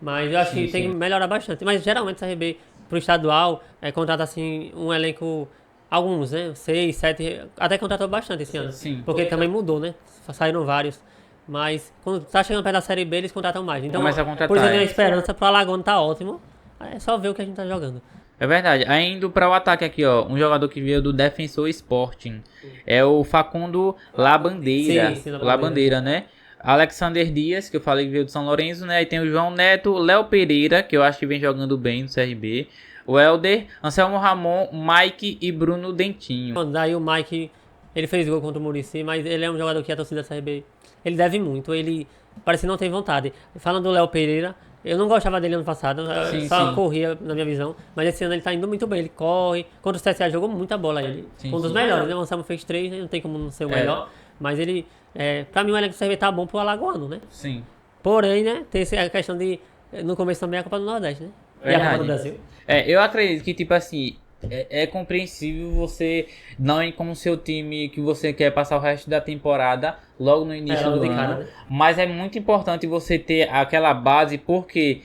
Mas eu acho que tem que melhorar bastante. Mas geralmente o CRB pro estadual contrata assim um elenco, alguns, né? 6, 7, até contratou bastante esse ano. Sim. Porque também mudou, né? Saíram vários. Mas quando tá chegando perto da Série B, eles contratam mais. Então, Começa a contratar, por isso eu tenho a esperança pro Alagoano tá ótimo. É só ver o que a gente tá jogando. É verdade. Aí indo para o ataque aqui, ó. Um jogador que veio do Defensor Sporting. É o Facundo Labandeira. Sim, Labandeira, né? Alexander Dias, que eu falei que veio do São Lourenço, né? Aí tem o João Neto, Léo Pereira, que eu acho que vem jogando bem no CRB. O Helder, Anselmo Ramon, Mike e Bruno Dentinho. Daí o Mike, ele fez gol contra o Muricy, mas ele é um jogador que a torcida da CRB, ele deve muito, ele parece que não tem vontade. Falando do Léo Pereira, eu não gostava dele ano passado, só corria na minha visão, mas esse ano ele tá indo muito bem, ele corre. Contra o CSA jogou muita bola ele. Um dos melhores, né? O Anselmo fez 3, não tem como não ser o melhor, mas ele, pra mim o elenco do CRB tá bom pro Alagoano, né? Sim. Porém, né, tem a questão de, no começo também, a Copa do Nordeste, né? E a Copa do Brasil. Eu acredito que, tipo assim, é compreensível você não ir com o seu time que você quer passar o resto da temporada logo no início do ano. Cara, né? Mas é muito importante você ter aquela base, porque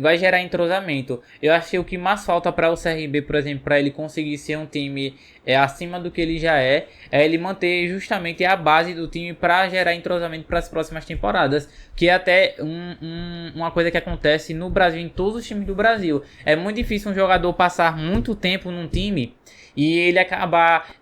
vai gerar entrosamento. Eu acho que o que mais falta para o CRB, por exemplo, para ele conseguir ser um time acima do que ele já é ele manter justamente a base do time para gerar entrosamento para as próximas temporadas, que é até uma coisa que acontece no Brasil, em todos os times do Brasil. É muito difícil um jogador passar muito tempo num time e ele acabar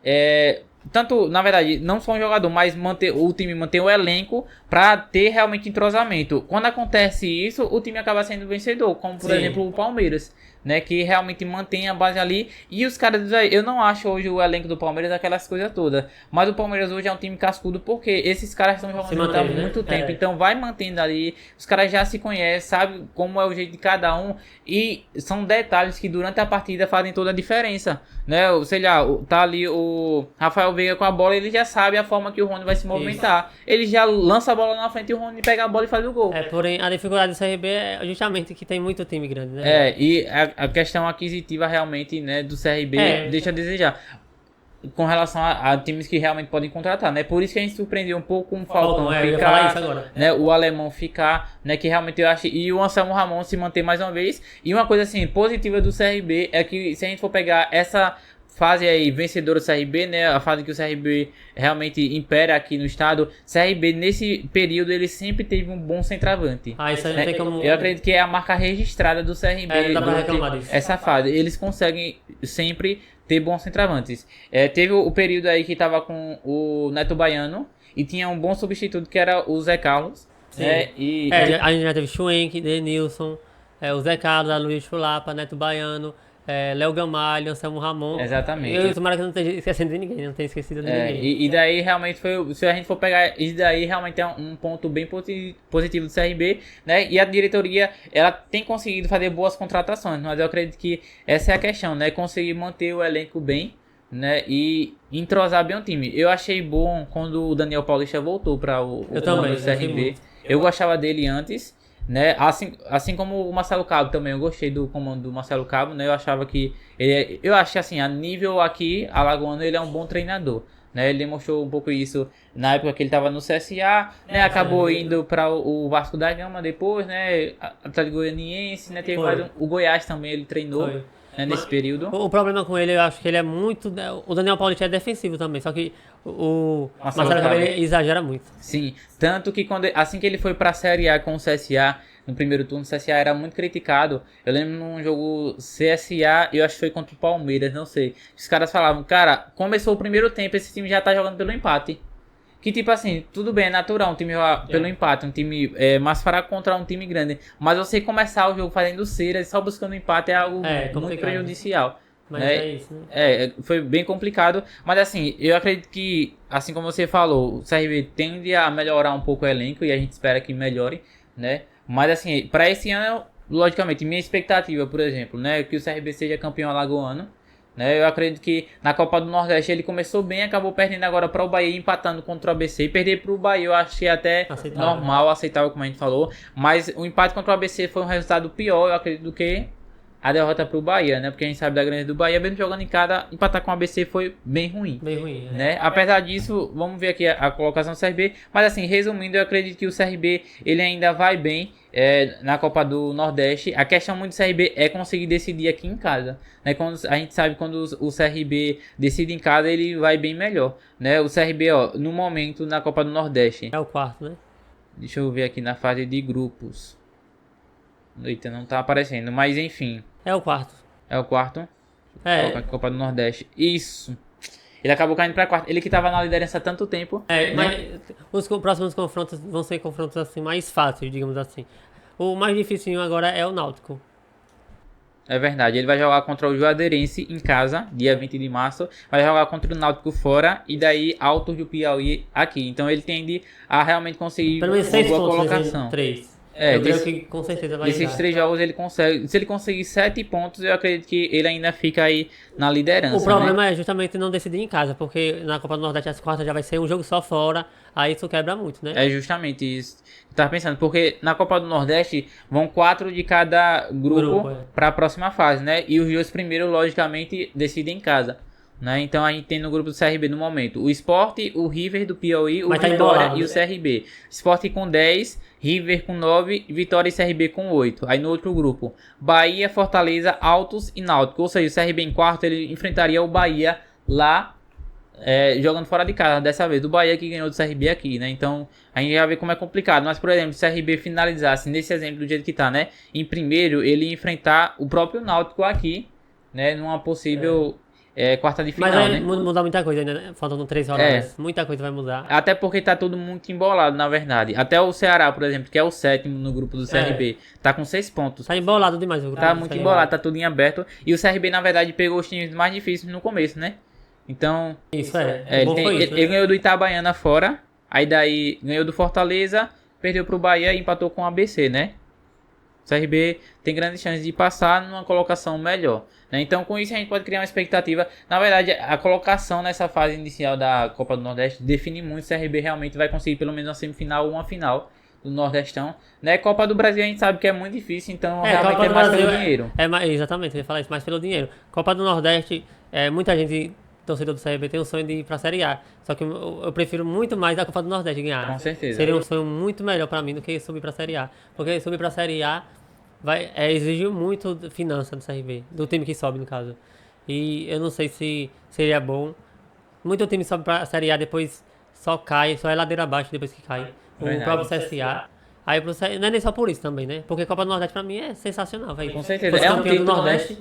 tanto, na verdade, não só um jogador, mas o time manter o elenco para ter realmente entrosamento. Quando acontece isso, o time acaba sendo vencedor, como por exemplo o Palmeiras, né, que realmente mantém a base ali. E os caras, eu não acho hoje o elenco do Palmeiras aquelas coisas todas, mas o Palmeiras hoje é um time cascudo porque esses caras estão jogando há muito tempo, então vai mantendo ali, os caras já se conhecem, sabe como é o jeito de cada um, e são detalhes que durante a partida fazem toda a diferença, né? Sei lá, tá ali o Rafael Veiga com a bola, ele já sabe a forma que o Rony vai se movimentar, ele já lança a bola na frente e o Rony pega a bola e faz o gol. Porém a dificuldade do CRB é justamente que tem muito time grande, né? E a questão aquisitiva realmente, né, do CRB deixa a desejar. com relação a times que realmente podem contratar, né? Por isso que a gente surpreendeu um pouco com o Falcão eu ia falar isso ficar, agora. né? O alemão ficar, né? Que realmente eu acho, e o Anselmo Ramon se manter mais uma vez. E uma coisa assim positiva do CRB é que se a gente for pegar essa fase aí vencedora do CRB, né? A fase que o CRB realmente impera aqui no estado. CRB nesse período ele sempre teve um bom centroavante. Isso aí não tem como. Eu acredito que é a marca registrada do CRB. Não dá pra reclamar disso. Essa fase. Eles conseguem sempre ter bons centroavantes. Teve o período aí que tava com o Neto Baiano e tinha um bom substituto que era o Zé Carlos. Sim. E a gente já teve Schwenk, Denilson, o Zé Carlos, Luiz Chulapa, Neto Baiano, Léo Gamalho, Anselmo Ramon. Exatamente. Eu tomara que eu não esteja esquecendo de ninguém, não tenha esquecido de ninguém. E daí realmente foi, se a gente for pegar, isso daí realmente é um ponto bem positivo do CRB, né? E a diretoria, ela tem conseguido fazer boas contratações, mas eu acredito que essa é a questão, né? Conseguir manter o elenco bem, né? E entrosar bem o time. Eu achei bom quando o Daniel Paulista voltou para o também, do CRB. Eu gostava dele antes, né? Assim como o Marcelo Cabo também, eu gostei do comando do Marcelo Cabo, né? Eu achava que eu acho que assim, a nível aqui, alagoano, ele é um bom treinador, né? Ele demonstrou um pouco isso na época que ele estava no CSA, né? Acabou indo para o Vasco da Gama depois, né? Atlético Goianiense, né? Teve o Goiás também, ele treinou. Nesse período. O problema com ele, eu acho que ele é muito. O Daniel Paulista é defensivo também, só que o Marcelo Cabo exagera muito. Sim, tanto que assim que ele foi pra Série A com o CSA, no primeiro turno, o CSA era muito criticado. Eu lembro num jogo CSA, eu acho que foi contra o Palmeiras, não sei. Os caras falavam, cara, começou o primeiro tempo, esse time já tá jogando pelo empate. Que tipo assim, tudo bem, é natural um time jogar pelo empate, um time mais fraco contra um time grande. Mas você começar o jogo fazendo cera e só buscando empate é algo muito prejudicial. Mas é isso, né? Foi bem complicado. Mas assim, eu acredito que, assim como você falou, o CRB tende a melhorar um pouco o elenco e a gente espera que melhore, né? Mas assim, para esse ano, logicamente, minha expectativa, por exemplo, né, que o CRB seja campeão alagoano. Né, eu acredito que na Copa do Nordeste ele começou bem, acabou perdendo agora para o Bahia, empatando contra o ABC. E perder para o Bahia eu achei até normal, aceitável, como a gente falou. Mas o empate contra o ABC foi um resultado pior, eu acredito, do que a derrota para o Bahia, né? Porque a gente sabe da grande do Bahia, mesmo jogando em casa, empatar com o ABC foi bem ruim. Bem ruim, né? Apesar disso, vamos ver aqui a colocação do CRB. Mas assim, resumindo, eu acredito que o CRB ele ainda vai bem na Copa do Nordeste. A questão muito do CRB é conseguir decidir aqui em casa. Né? Quando, a gente sabe que quando o CRB decide em casa, ele vai bem melhor. Né? O CRB, ó, no momento, na Copa do Nordeste. É o quarto, né? Deixa eu ver aqui na fase de grupos. Eita, não tá aparecendo, mas enfim. É o quarto. É o quarto? É. A Copa do Nordeste. Isso. Ele acabou caindo pra quarto. Ele que tava na liderança há tanto tempo. Mas os próximos confrontos vão ser confrontos assim mais fáceis, digamos assim. O mais difícil agora é o Náutico. É verdade. Ele vai jogar contra o Juazeirense em casa, dia 20 de março. Vai jogar contra o Náutico fora e daí Altos do Piauí aqui. Então ele tende a realmente conseguir pelo menos 6 pontos, colocação. 3. Eu creio que com certeza vai Esses 3 jogos ele consegue. Se ele conseguir 7 pontos, eu acredito que ele ainda fica aí na liderança. O problema é justamente não decidir em casa, porque na Copa do Nordeste as quartas já vai ser um jogo só fora, aí isso quebra muito, né? É justamente isso. Eu tava pensando, porque na Copa do Nordeste vão 4 de cada grupo para a próxima fase, né? E os dois primeiros, logicamente, decidem em casa. Né? Então a gente tem no grupo do CRB no momento o Sport, o River do Piauí, o Vitória e o CRB. Sport com 10, River com 9, Vitória e CRB com 8. Aí no outro grupo, Bahia, Fortaleza, Altos e Náutico. Ou seja, o CRB em quarto ele enfrentaria o Bahia lá jogando fora de casa dessa vez. O Bahia que ganhou do CRB aqui, né? Então a gente já vê como é complicado. Mas, por exemplo, se o CRB finalizasse nesse exemplo do jeito que tá, né? Em primeiro, ele ia enfrentar o próprio Náutico aqui, né? Numa possível... quarta de final, mas vai né? mudar muita coisa ainda, né? Faltando 3 horas. Muita coisa vai mudar. Até porque tá tudo muito embolado, na verdade. Até o Ceará, por exemplo, que é o 7º no grupo do CRB, tá com 6 pontos. Tá embolado demais o grupo. Tá muito embolado, tá tudo em aberto. E o CRB, na verdade, pegou os times mais difíceis no começo, né? Então... Isso ele ganhou do Itabaiana fora. Aí daí ganhou do Fortaleza, perdeu pro Bahia e empatou com o ABC, né? O CRB tem grandes chances de passar numa colocação melhor. Né? Então, com isso, a gente pode criar uma expectativa. Na verdade, a colocação nessa fase inicial da Copa do Nordeste define muito se o CRB realmente vai conseguir pelo menos uma semifinal ou uma final do Nordestão. Né? Copa do Brasil a gente sabe que é muito difícil, então realmente Copa é mais Brasil pelo dinheiro. Exatamente, eu ia falar isso, mais pelo dinheiro. Copa do Nordeste, muita gente torcedor do CRB tem um sonho de ir pra Série A. Só que eu prefiro muito mais a Copa do Nordeste ganhar. Com certeza. Seria um sonho muito melhor pra mim do que subir pra Série A. Porque subir pra Série A exige muito finança do CRB, do time que sobe, no caso. E eu não sei se seria bom. Muito time sobe pra Série A, depois só cai, só é ladeira abaixo depois que cai. O Verdade. próprio CSA. Aí não é nem só por isso também, né? Porque a Copa do Nordeste pra mim é sensacional, velho. Com certeza. Fosse É um campeão do título, Nordeste.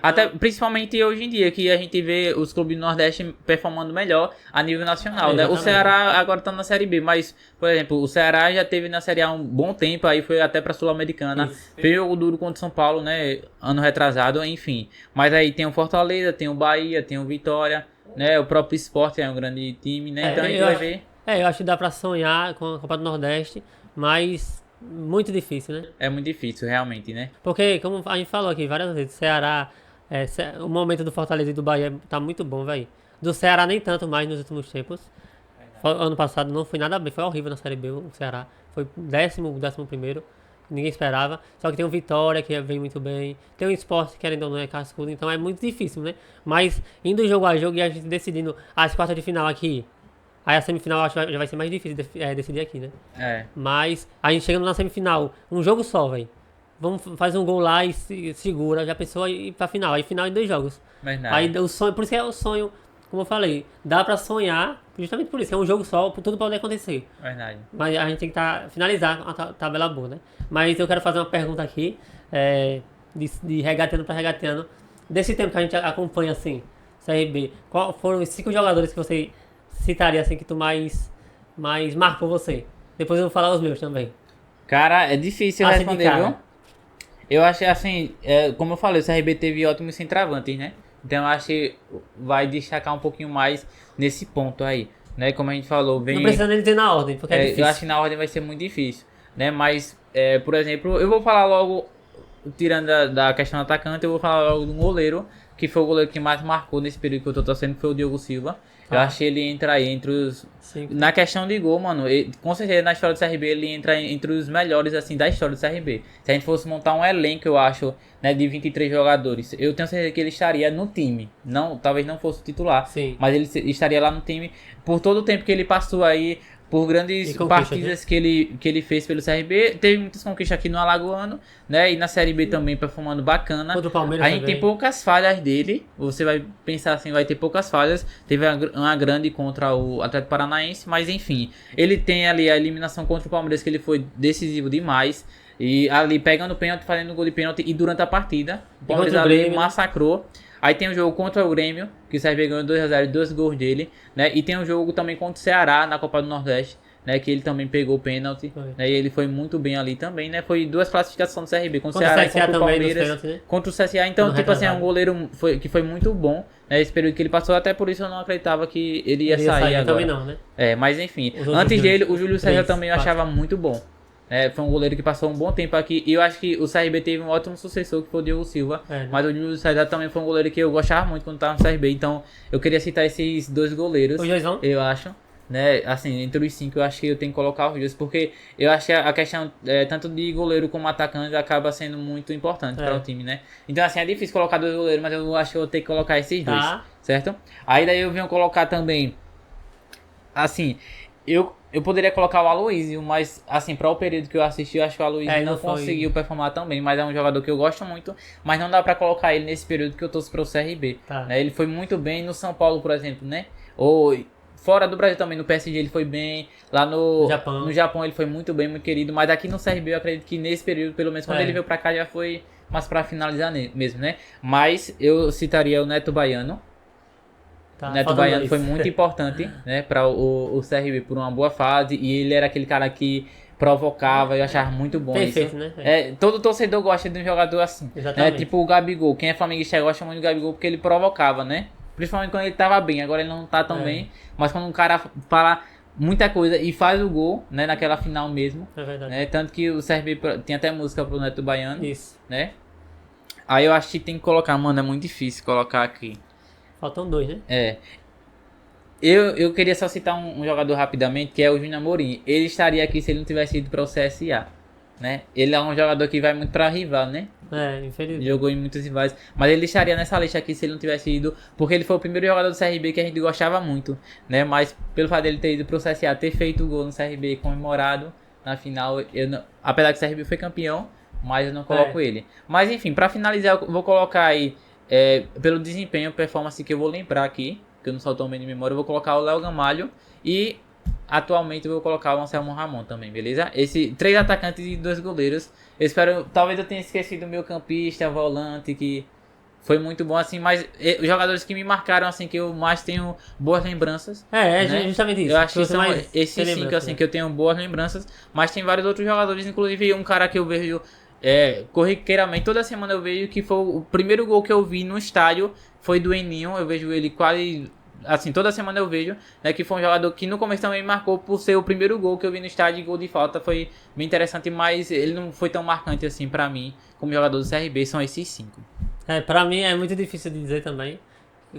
Até principalmente hoje em dia, que a gente vê os clubes do Nordeste performando melhor a nível nacional, né? O Exatamente. Ceará agora tá na Série B, mas, por exemplo, o Ceará já teve na Série A um bom tempo, aí foi até pra Sul-Americana. Isso. Fez jogo duro contra o São Paulo, né? Ano retrasado, enfim. Mas aí tem o Fortaleza, tem o Bahia, tem o Vitória, né? O próprio Sport é um grande time, né? Então a gente vai ver. Eu acho que dá pra sonhar com a Copa do Nordeste, mas muito difícil, né? É muito difícil, realmente, né? Porque, como a gente falou aqui várias vezes, Ceará, o momento do Fortaleza e do Bahia tá muito bom, velho. Do Ceará nem tanto mais nos últimos tempos. Ano passado não foi nada bem, foi horrível na Série B o Ceará. Foi 11º, ninguém esperava. Só que tem o Vitória, que vem muito bem. Tem o Sport, que ainda não é cascudo, então é muito difícil, né? Mas indo jogo a jogo e a gente decidindo as quartas de final aqui. Aí a semifinal acho que já vai ser mais difícil decidir aqui, né? É. Mas a gente chegando na semifinal, um jogo só, velho. Vamos fazer um gol lá e segura, já pensou ir pra final. Aí final em 2 jogos. Verdade. Aí o sonho, por isso que é o sonho, como eu falei, dá pra sonhar, justamente por isso, é um jogo só, tudo pode acontecer. Verdade. Mas a gente tem que finalizar a tabela boa, né? Mas eu quero fazer uma pergunta aqui, de regateando pra regateando. Desse tempo que a gente acompanha, assim, CRB, qual foram os 5 jogadores que você citaria, assim, que tu mais marcou você? Depois eu vou falar os meus também. Cara, é difícil Assim de responder, cara. viu? Eu achei assim, como eu falei, o CRB teve ótimos centroavantes, né? Então eu acho que vai destacar um pouquinho mais nesse ponto aí, né? Como a gente falou, Não precisa nem dizer na ordem, porque é difícil. eu acho que na ordem vai ser muito difícil, né? Mas, por exemplo, eu vou falar logo, tirando da questão do atacante, eu vou falar logo do goleiro, que foi o goleiro que mais marcou nesse período que eu tô torcendo, que foi o Diogo Silva. Eu achei ele entra aí entre os... Sim. Na questão de gol, mano, com certeza na história do CRB ele entra entre os melhores, assim, da história do CRB. Se a gente fosse montar um elenco, eu acho, né, de 23 jogadores, eu tenho certeza que ele estaria no time. Não, talvez não fosse o titular, Sim. mas ele estaria lá no time por todo o tempo que ele passou aí, por grandes E conquistas, partidas que ele fez pelo CRB. Teve muitas conquistas aqui no Alagoano, né, e na Série B também performando bacana. Contra o Palmeiras A gente também. tem poucas falhas dele. Você vai pensar assim, vai ter poucas falhas. Teve uma grande contra o Atlético Paranaense, mas enfim. Ele tem ali a eliminação contra o Palmeiras, que ele foi decisivo demais. E ali pegando o pênalti, fazendo gol de pênalti. E durante a partida, o Palmeiras contra o ali Grêmio, né? massacrou. Aí tem o jogo contra o Grêmio, que o CRB ganhou 2x0, 2 gols dele, né? E tem o jogo também contra o Ceará na Copa do Nordeste, né? Que ele também pegou o pênalti, Foi. né? E ele foi muito bem ali também, né? Foi 2 classificações do CRB, contra o Contra o Ceará e CSA contra o também, nos Palmeiras. pênaltis, né? Contra o CSA, então, Ano tipo assim, é um retrasado. goleiro que foi muito bom, né? Esse período que ele passou, até por isso eu não acreditava que ele ia Ele sair eu agora. também não, né? Mas enfim, Os outros antes dois, dele, o Júlio César 3, também eu 4. achava muito bom. Foi um goleiro que passou um bom tempo aqui. E eu acho que o CRB teve um ótimo sucessor, que foi o Diogo Silva. Né? Mas o Júlio César também foi um goleiro que eu gostava muito quando estava no CRB. Então eu queria citar esses 2 goleiros. Os dois vão? Eu acho. Né, assim, entre os 5 eu acho que eu tenho que colocar os dois, porque eu acho que a questão, tanto de goleiro como atacante, acaba sendo muito importante para o time, né? Então, assim, é difícil colocar 2 goleiros, mas eu acho que eu vou ter que colocar esses dois, certo? Aí daí eu venho colocar também, assim, eu poderia colocar o Aloysio, mas, assim, para o período que eu assisti, eu acho que o Aloysio não conseguiu performar tão bem, mas é um jogador que eu gosto muito, mas não dá para colocar ele nesse período que eu torço para o CRB, né? Ele foi muito bem no São Paulo, por exemplo, né? Fora do Brasil também, no PSG ele foi bem, lá no Japão ele foi muito bem, muito querido, mas aqui no CRB eu acredito que nesse período, pelo menos quando ele veio pra cá, já foi mais pra finalizar mesmo, né? Mas eu citaria o Neto Baiano. O Neto Baiano foi muito importante, né, para o CRB por uma boa fase, e ele era aquele cara que provocava, eu achava muito bom Perfeito, isso. Né? Todo torcedor gosta de um jogador assim, né? Tipo o Gabigol, quem é flamenguista gosta muito do Gabigol porque ele provocava, né? Principalmente quando ele tava bem, agora ele não tá tão bem. Mas quando um cara fala muita coisa e faz o gol, né, naquela final mesmo. É verdade. Né, tanto que o CRB tem até música pro Neto Baiano. Isso. Né? Aí eu acho que tem que colocar, mano, é muito difícil colocar aqui. Faltam 2, né? Eu queria só citar um jogador rapidamente, que é o Júnior Amorim. Ele estaria aqui se ele não tivesse ido para o CSA. né? Ele é um jogador que vai muito pra rival, né? Infelizmente. Jogou em muitos rivais. Mas ele estaria nessa lista aqui se ele não tivesse ido. Porque ele foi o primeiro jogador do CRB que a gente gostava muito, né? Mas pelo fato dele ter ido pro CSA, ter feito o gol no CRB comemorado na final, apesar que o CRB foi campeão, mas eu não coloco ele. Mas enfim, pra finalizar, eu vou colocar aí, pelo desempenho, performance que eu vou lembrar aqui, que eu não sou tão bem de memória, eu vou colocar o Léo Gamalho e atualmente eu vou colocar o Anselmo Ramon também, beleza? 3 atacantes e 2 goleiros. Eu espero, talvez eu tenha esquecido o meu campista, volante, que foi muito bom assim, mas os jogadores que me marcaram assim, que eu mais tenho boas lembranças. É né? justamente isso. Eu acho que você são mais esses 5 assim, que eu tenho boas lembranças, mas tem vários outros jogadores, inclusive um cara que eu vejo corriqueiramente, toda semana eu vejo, que foi o primeiro gol que eu vi no estádio, foi do Eninho. Eu vejo ele quase, assim, toda semana eu vejo, né, que foi um jogador que no começo também marcou por ser o primeiro gol que eu vi no estádio, gol de falta, foi bem interessante, mas ele não foi tão marcante assim pra mim, como jogador do CRB, são esses 5. Pra mim é muito difícil de dizer também.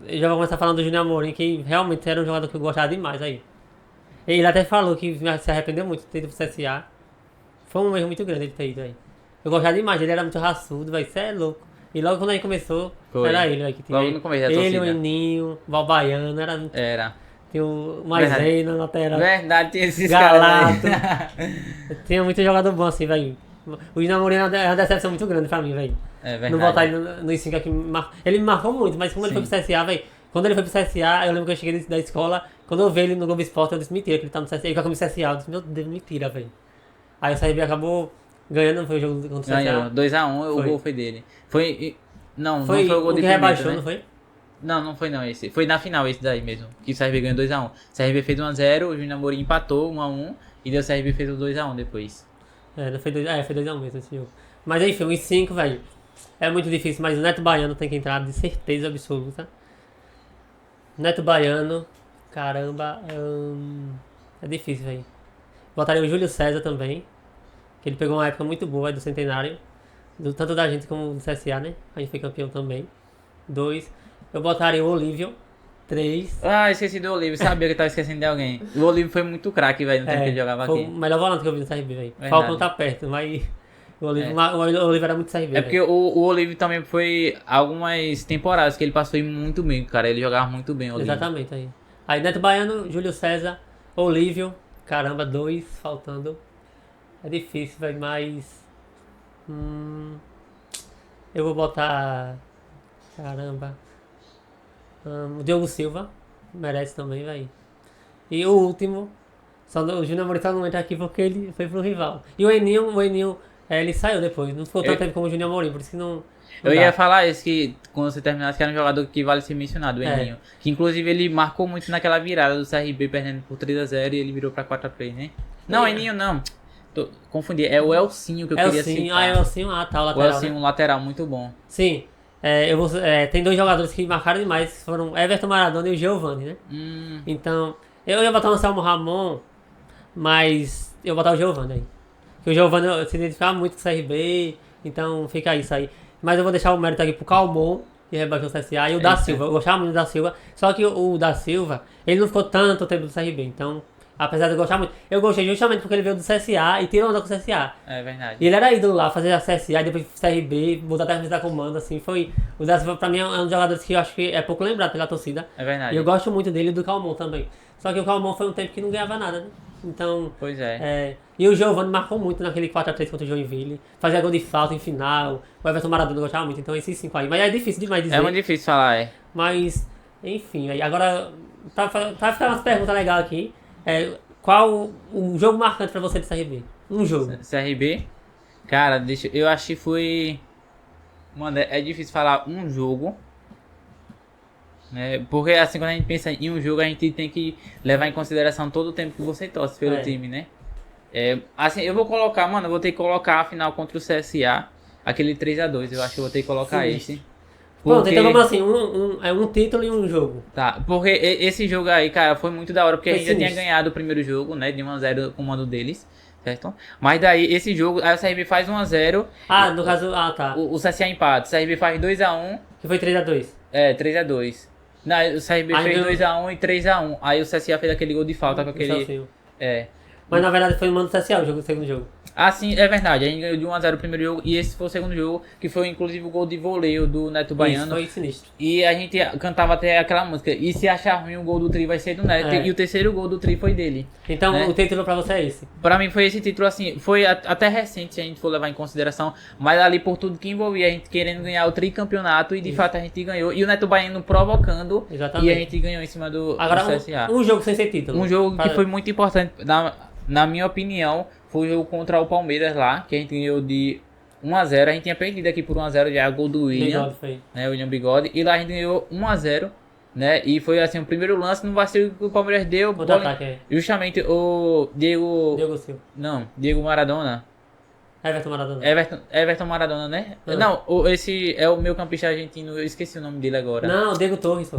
Eu já vou começar falando do Júnior Amorim, que realmente era um jogador que eu gostava demais aí. Ele até falou que se arrependeu muito de ter ido pro CSA. Foi um erro muito grande ele ter ido aí. Eu gostava demais, ele era muito raçudo, velho, isso é louco. E logo quando a gente começou, era ele, velho, que tinha. Logo no começo da ele, torcida. o Eninho, o Valbaiano, era muito. Era. Tinha o Maisei na lateral. Verdade, tinha esses Galato. caras aí. Tinha muito jogador bom assim, velho. O Júnior Amorim é uma decepção muito grande pra mim, velho. É verdade. Não botar ele nos 5 aqui. Ele me marcou muito, mas quando ele foi pro CSA, velho. Quando ele foi pro CSA, eu lembro que eu cheguei da escola. Quando eu vi ele no Globo Esporte, eu disse: mentira, que ele tá no CSA. Ele com a camisa CSA. Eu disse: meu Deus, mentira, velho. Aí o CRB acabou ganhando, não foi o jogo contra o CSA. Ganhou, 2-1, o gol foi dele. Não foi o gol o de que Pimenta, rebaixou, né? não foi? Não foi não esse. Foi na final esse daí mesmo. Que o CRB ganhou 2-1. O CRB fez 1-0, o Júnior Amorim empatou 1-1 e o CRB fez o 2-1 depois. Não foi 2x1 mesmo esse jogo. Mas enfim, os 5, velho. É muito difícil, mas o Neto Baiano tem que entrar de certeza absoluta. Neto Baiano, caramba, é difícil, velho. Botaria o Júlio César também, que ele pegou uma época muito boa do Centenário, tanto da gente como do CSA, né? A gente foi campeão também. 2. Eu botaria o Olívio. 3. Esqueci do Olívio, sabia que eu tava esquecendo de alguém. O Olívio foi muito craque, velho, no tempo que ele jogava foi aqui. o melhor volante que eu vi no CRB, velho. Falcão tá perto, mas o Olívio era muito CRB. É porque o Olívio também foi algumas temporadas que ele passou muito bem, cara. Ele jogava muito bem, o Olívio. Exatamente, aí. Aí Neto Baiano, Júlio César, Olívio. Caramba, 2 faltando. É difícil, velho, mas... eu vou botar... Caramba... o Diogo Silva. Merece também, velho. E o último... o Júnior Amorim só não entra aqui porque ele foi pro rival. E o Eninho ele saiu depois. Não ficou tanto tempo como o Júnior Amorim, por isso que não... Eu ia falar isso, que quando você terminasse, que era um jogador que vale ser mencionado, o Eninho. Que inclusive ele marcou muito naquela virada do CRB, perdendo por 3-0 e ele virou pra 4-3, né? Não, Eninho não. Confundi. É o Elcinho que eu queria citar. Elcinho, tá, o lateral. O Elcinho, um lateral muito bom. Sim. Tem 2 jogadores que marcaram demais, foram Everton Maradona e o Giovani, né? Então, eu ia botar o Anselmo Ramon, mas eu vou botar o Giovani aí. Porque o Giovani se identificava muito com o CRB, então fica isso aí. Mas eu vou deixar o mérito aqui pro Calmon, que rebaixou o CSA, e o da Silva. Eu gostava muito do da Silva, só que o da Silva, ele não ficou tanto tempo do CRB, então, apesar de eu gostar muito, eu gostei justamente porque ele veio do CSA e tirou onda com o CSA. É verdade. E ele era ídolo lá, fazer a CSA, depois CRB, mudar até a camisa da comando, assim, foi... O da Silva, pra mim, é um dos jogadores que eu acho que é pouco lembrado pela torcida. É verdade. E eu gosto muito dele e do Calmon também. Só que o Calmon foi um tempo que não ganhava nada, né? Então... Pois é. E o Giovani marcou muito naquele 4-3 contra o Joinville. Fazia gol de falta em final. O Everton Maradona gostava muito, então esses 5 aí. Mas é difícil demais dizer. É muito difícil falar, Mas, enfim, aí agora, pra ficar umas perguntas legais aqui, qual o jogo marcante pra você do CRB? Um jogo. CRB? Cara, eu acho que foi... Mano, é difícil falar um jogo, né? Porque assim, quando a gente pensa em um jogo, a gente tem que levar em consideração todo o tempo que você torce pelo time, né? Assim, eu vou ter que colocar a final contra o CSA, aquele 3-2, eu acho que eu vou ter que colocar esse. Pronto, então vamos assim, um título e um jogo. Tá, porque esse jogo aí, cara, foi muito da hora, porque a gente já tinha sinistro. ganhado o primeiro jogo, né, de 1-0 com o mando deles, certo? Mas daí, esse jogo, aí o CRB faz 1-0. No caso, tá. O CSA empata, o CRB faz 2-1. Que foi 3-2. 3-2. Não, o CRB fez 2-1 e 3-1. Aí o CSA fez aquele gol de falta com aquele... Mas na verdade foi o mando social o segundo jogo. Assim, é verdade, a gente ganhou de 1-0 o primeiro jogo e esse foi o segundo jogo, que foi inclusive o gol de voleio do Neto Baiano. Isso, foi sinistro. E a gente cantava até aquela música, e se achar ruim o gol do Tri vai ser do Neto, e o terceiro gol do Tri foi dele. Então né? o título pra você é esse? Pra mim foi esse título assim, foi até recente se a gente for levar em consideração, mas ali por tudo que envolvia, a gente querendo ganhar o tricampeonato e de fato a gente ganhou. E o Neto Baiano provocando. Exatamente. E a gente ganhou em cima do CSA. Um jogo sem ser título. Um jogo que foi muito importante, na minha opinião, foi o jogo contra o Palmeiras lá, que a gente ganhou de 1-0. A gente tinha perdido aqui por 1-0 já, gol do William. Bigode foi. Né, William Bigode. E lá a gente ganhou 1-0. Né? E foi assim, o primeiro lance no vacilo que o Palmeiras deu. Justamente o Diego Silva. Não, Diego Maradona. Everton Maradona. Everton Maradona, né? Não, esse é o meu campista argentino, eu esqueci o nome dele agora. Não, Diego Torres.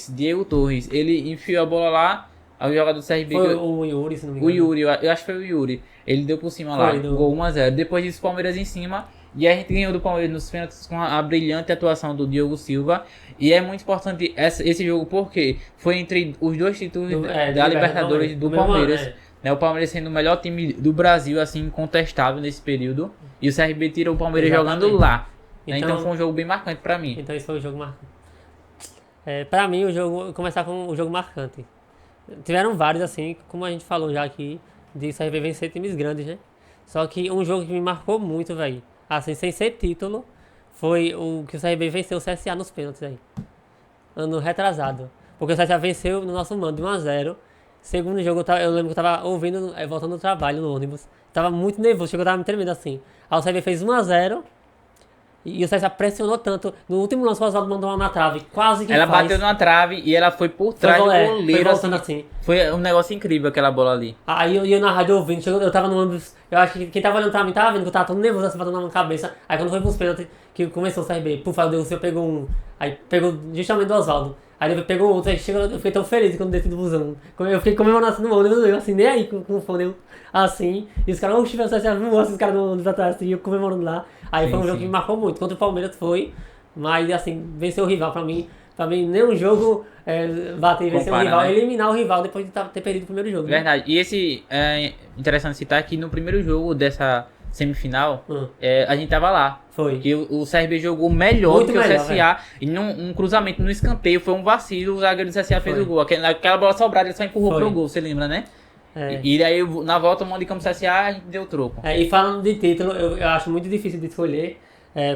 Diego Torres. Ele enfiou a bola lá, aí o jogador do CRB... Foi o Yuri, se não me engano. O Yuri, eu acho que foi o Yuri. Ele deu por cima lá, gol 1-0. Depois disso, o Palmeiras em cima. E a gente ganhou do Palmeiras nos pênaltis com a brilhante atuação do Diogo Silva. E é muito importante esse jogo porque foi entre os dois títulos da Libertadores do Palmeiras. Né, o Palmeiras sendo o melhor time do Brasil, assim, incontestável nesse período. E o CRB tirou o Palmeiras jogando lá. Então foi um jogo bem marcante pra mim. Então esse foi o jogo marcante. Pra mim, começar com o jogo marcante. Tiveram vários, assim, como a gente falou já aqui, de CRB vencer times grandes, né? Só que um jogo que me marcou muito, velho, assim, sem ser título, foi o que o CRB venceu o CSA nos pênaltis aí. Ano retrasado. Porque o CSA venceu no nosso mando de 1-0. Segundo jogo, eu lembro que eu tava ouvindo, voltando do trabalho no ônibus. Tava muito nervoso, chegou, eu tava me tremendo assim. Aí o CRB fez 1-0. E o CSA pressionou tanto. No último lance, o Oswaldo mandou uma na trave. Quase que ela bateu na trave e ela foi por trás do goleiro. Assim. Foi um negócio incrível aquela bola ali. Aí eu na rádio ouvindo, eu tava no ônibus. Eu acho que quem tava olhando pra mim tava vendo que eu tava todo nervoso, assim, batendo na cabeça. Aí quando foi pros pênaltis, que começou o CRB, puf, aí o Deus pegou um. Aí pegou justamente do Oswaldo. Aí ele pegou outro, aí chegou, eu fiquei tão feliz quando desci do busão. Eu fiquei comemorando assim no ônibus, eu assim, nem aí com o fone, assim. E os caras, oxe, você voou, assim, os caras no ônibus atrás, assim, eu comemorando lá. Aí foi um jogo que me marcou muito. Contra o Palmeiras foi, mas assim, vencer o rival pra mim nenhum jogo bater e vencer o rival, né? Eliminar o rival depois de ter perdido o primeiro jogo. Verdade. Né? E esse é interessante citar que no primeiro jogo dessa semifinal, a gente tava lá. Foi. Que o CRB jogou melhor do que o CSA. Velho. E num cruzamento no escanteio, foi um vacilo, o zagueiro do CSA fez o gol. Aquela bola sobrada, ele só empurrou pro gol, você lembra, né? E daí, na volta, o mando de campo do CSA, a gente deu o troco. E falando de título, eu acho muito difícil de escolher,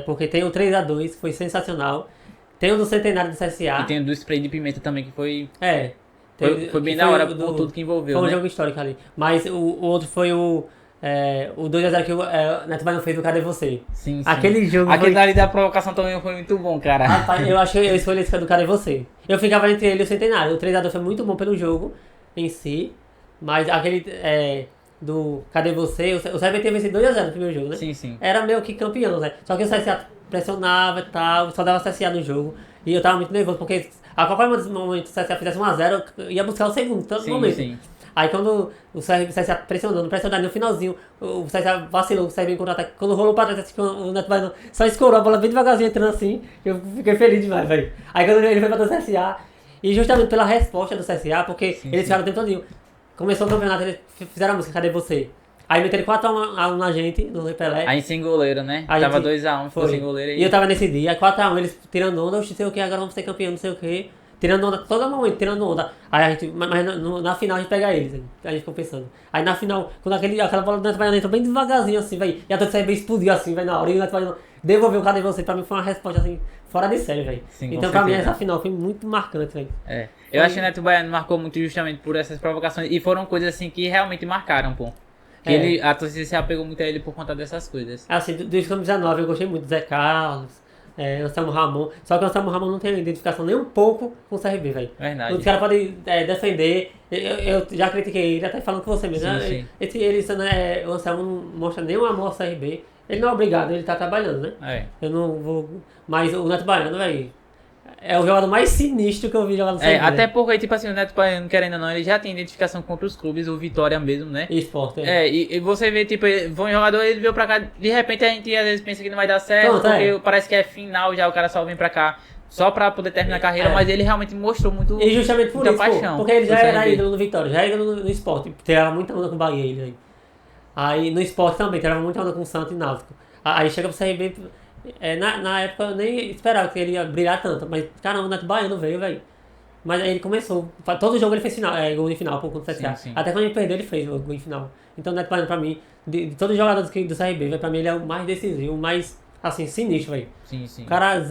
porque tem o 3-2, foi sensacional. Tem o do Centenário do CSA. E tem o do spray de pimenta também, que foi... Foi bem da hora, por tudo que envolveu, Foi um jogo histórico ali. Mas o outro foi o 2-0 que o Neto Baiano fez do Cadê Você? Sim. Aquele jogo Aquele dali da provocação também foi muito bom, cara. Rapaz, eu acho que eu escolhi esse do Cadê Você. Eu ficava entre ele e o Centenário. O 3-2 foi muito bom pelo jogo em si. Mas aquele do Cadê Você? O CRB tinha vencido 2-0 no primeiro jogo, né? Sim. Era meio que campeão, né? Só que o CSA pressionava e tal, só dava CSA no jogo. E eu tava muito nervoso, porque a qualquer momento o CSA fizesse 1-0, eu ia buscar o segundo, todo momento. Sim. Aí quando o CSA pressionando no finalzinho, o CSA vacilou, o CSA em contra-ataque. Quando rolou pra trás, o Neto Baiano só escorou a bola bem devagarzinho entrando assim. Eu fiquei feliz demais, velho. Aí quando ele foi pra o CSA, e justamente pela resposta do CSA, porque eles ficaram o tempo todinho. Começou o campeonato, eles fizeram a música Cadê Você? Aí meteram 4-1 na gente, no Repelé. Aí sem goleiro, né? Tava 2-1, ficou sem goleiro aí. E eu tava nesse dia, 4-1, eles tirando onda, não sei o que, agora vamos ser campeão, não sei o que. Tirando onda, todo momento, tirando onda. Aí a gente, mas na final a gente pega eles, a gente ficou pensando. Aí na final, quando aquela bola do Neto Baiano entrou bem devagarzinho assim, velho. E a torcida bem explodiu assim, velho, na hora. E o Neto Baiano devolveu o Cadê Você? Pra mim foi uma resposta assim, fora de série, velho. Então pra mim essa final foi muito marcante, velho. Eu acho que o Neto Baiano marcou muito justamente por essas provocações. E foram coisas assim que realmente marcaram, pô. Que a torcida se apegou muito a ele por conta dessas coisas. Assim, do 2019 eu gostei muito do Zé Carlos, Anselmo Ramon. Só que o Anselmo Ramon não tem identificação nem um pouco com o CRB, velho. Verdade. Os caras podem defender. Eu já critiquei ele, até falando com você mesmo. Sim. O Anselmo não mostra nenhum amor ao CRB. Ele não é obrigado, ele tá trabalhando, né? Eu não vou. Mas o Neto Baiano, velho, é o jogador mais sinistro que eu vi jogar no CRB. Até porque, tipo assim, o Neto Baiano, querendo ou não, ele já tem identificação com outros clubes, o Vitória mesmo, né? Esporte, e você vê, tipo, um jogador, ele veio pra cá, de repente a gente às vezes pensa que não vai dar certo, porque parece que é final já, o cara só vem pra cá só pra poder terminar a carreira, mas ele realmente mostrou muito. E justamente por isso, paixão, porque ele já era ídolo no Vitória, já era ídolo no esporte, tirava muita onda com o Bahia, ele aí. Aí no Sport também, tirava muita onda com o Santos e Náutico. Aí chega pro CRB, na época eu nem esperava que ele ia brilhar tanto, mas caramba, o Neto Baiano veio, velho. Mas aí ele começou, todo jogo ele fez gol em final, por conta do CSA. Sim. Até quando ele perdeu, ele fez o gol em final. Então o Neto Baiano, pra mim, de todos os jogadores do CRB, véio, pra mim ele é o mais decisivo, o mais, assim, sinistro, velho. Sim. O cara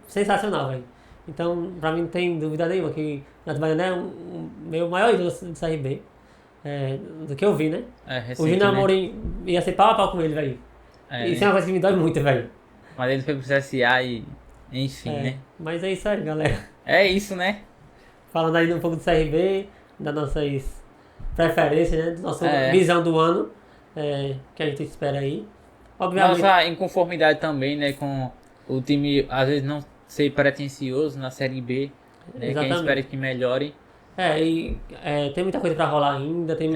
sensacional, velho. Então, pra mim não tem dúvida nenhuma que o Neto Baiano é meu maior ídolo do CRB. Do que eu vi, né? Recente, O Júnior né? Amorim ia ser pau a pau com ele, velho. Isso é uma coisa que me dói muito, velho. Mas ele foi pro CSA e... Enfim, né? Mas é isso aí, galera. É isso, né? Falando aí um pouco do CRB, das nossas preferências, né? Da nossa visão do ano, que a gente espera aí. Obviamente. Nossa inconformidade também, né? Com o time, às vezes, não ser pretencioso na Série B. Né, que a gente espera que melhore. Tem muita coisa pra rolar ainda, tem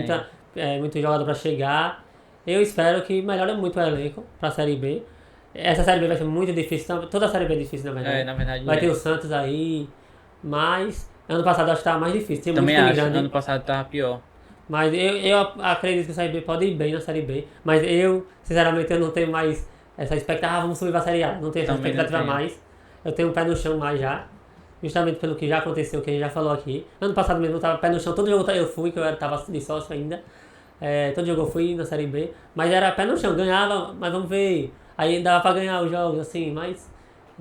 muito jogador pra chegar. Eu espero que melhore muito o elenco pra Série B. Essa Série B vai ser muito difícil, toda a Série B é difícil, na verdade. Na verdade vai ter o Santos aí, mas ano passado eu acho que tava mais difícil. Tem também muito acho, grande, ano passado tava pior. Mas eu acredito que a Série B pode ir bem na Série B, mas eu, sinceramente, eu não tenho mais essa expectativa, vamos subir pra Série A, não tenho essa expectativa mais. Eu tenho um pé no chão mais já. Justamente pelo que já aconteceu, que a gente já falou aqui. Ano passado mesmo eu tava pé no chão, todo jogo eu fui, que eu tava de sócio ainda. Todo jogo eu fui na Série B, mas era pé no chão, ganhava, mas vamos ver. Aí dava pra ganhar os jogos, assim, mas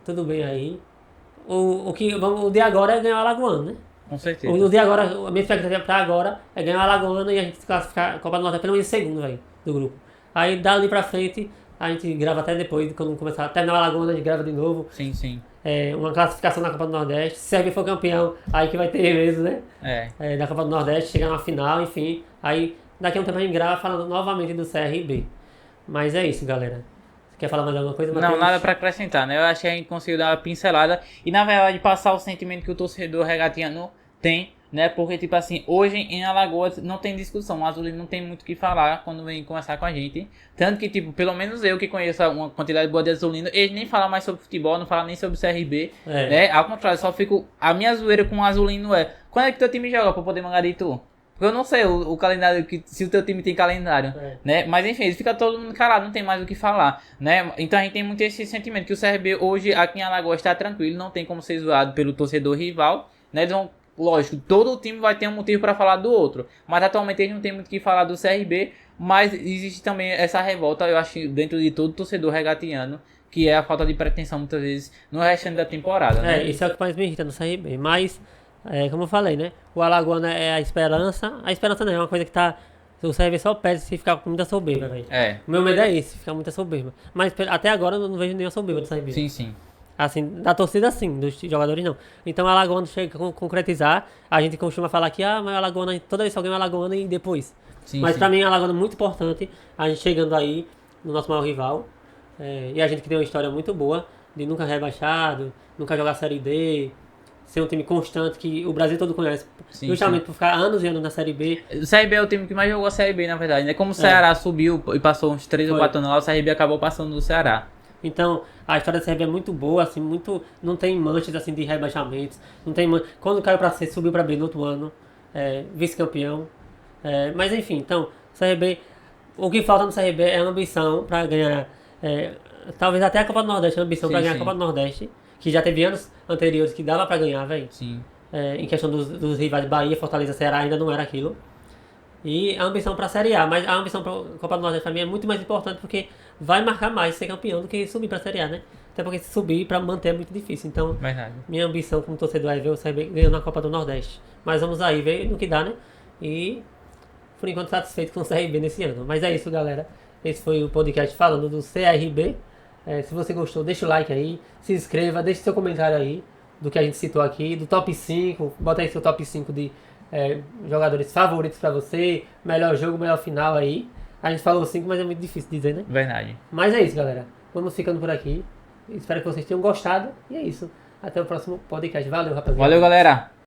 tudo bem aí. O de agora é ganhar o Alagoano, né? Com certeza. O de agora, a minha expectativa pra agora é ganhar o Alagoano e a gente se classificar a Copa do Nordeste pelo menos em segundo, velho, do grupo. Aí dali pra frente, a gente grava até depois, quando começar a terminar o Alagoano, a gente grava de novo. Sim. Uma classificação na Copa do Nordeste. Se o CRB for campeão, aí que vai ter mesmo, né? Da Copa do Nordeste, chegar na final, enfim. Aí daqui a um tempo a gente grava falando novamente do CRB. Mas é isso, galera. Você quer falar mais alguma coisa, Matheus? Não, nada pra acrescentar, né? Eu acho que a gente conseguiu dar uma pincelada e, na verdade, passar o sentimento que o torcedor regatiano tem, né? Porque, tipo assim, hoje em Alagoas não tem discussão. O Azulino não tem muito o que falar quando vem conversar com a gente. Tanto que, tipo, pelo menos eu que conheço uma quantidade boa de Azulino, eles nem falam mais sobre futebol, não falam nem sobre o CRB, né? Ao contrário, só fico... A minha zoeira com o Azulino é: quando é que teu time joga pra poder mangar de tu? Porque eu não sei o calendário, se o teu time tem calendário, né? Mas enfim, fica todo mundo calado, não tem mais o que falar, né? Então a gente tem muito esse sentimento que o CRB hoje aqui em Alagoas está tranquilo, não tem como ser zoado pelo torcedor rival, né? Eles vão, lógico, todo o time vai ter um motivo para falar do outro, mas atualmente eles não tem muito o que falar do CRB, mas existe também essa revolta, eu acho, dentro de todo torcedor regatiano, que é a falta de pretensão muitas vezes no restante da temporada, né? Isso é o que mais me irrita no CRB, mas... como eu falei, né? O Alagoano é a esperança. A esperança não é uma coisa que tá... O CRB só perde se ficar com muita soberba, velho. O meu medo é esse, ficar muita soberba. Mas até agora eu não vejo nenhuma soberba do CRB. Sim. Assim, da torcida sim, dos jogadores não. Então o Alagoano chega a concretizar. A gente costuma falar que, mas o Alagoano, toda vez só ganha o Alagoano e depois. Mas pra mim o Alagoano é muito importante. A gente chegando aí no nosso maior rival. E a gente que tem uma história muito boa de nunca rebaixado, nunca jogar Série D. Ser um time constante que o Brasil todo conhece. Justamente por ficar anos e anos na Série B. O CRB é o time que mais jogou a Série B, na verdade, né? Como o Ceará subiu e passou uns 3 ou 4 anos lá, o CRB acabou passando do Ceará. Então, a história do CRB é muito boa, assim, muito... Não tem manchas, assim, de rebaixamentos. Não tem Quando caiu pra C, subiu pra B no outro ano. Vice-campeão. Mas, enfim, então, CRB... O que falta no CRB é ambição pra ganhar... talvez até a Copa do Nordeste, a ambição pra ganhar a Copa do Nordeste. Que já teve anos anteriores que dava pra ganhar, velho. Em questão dos rivais Bahia, Fortaleza, Ceará, ainda não era aquilo. E a ambição pra Série A, mas a ambição pra Copa do Nordeste pra mim é muito mais importante porque vai marcar mais ser campeão do que subir pra Série A, né? Até porque se subir pra manter é muito difícil. Então, minha ambição como torcedor é ver o CRB ganhando a Copa do Nordeste. Mas vamos aí ver no que dá, né? E, por enquanto, satisfeito com o CRB nesse ano. Mas é isso, galera. Esse foi o podcast falando do CRB. Se você gostou, deixa o like aí, se inscreva, deixe seu comentário aí do que a gente citou aqui, do top 5, bota aí seu top 5 de jogadores favoritos pra você, melhor jogo, melhor final aí. A gente falou 5, mas é muito difícil dizer, né? Verdade. Mas é isso, galera. Vamos ficando por aqui. Espero que vocês tenham gostado. E é isso. Até o próximo podcast. Valeu, rapaziada. Valeu, galera.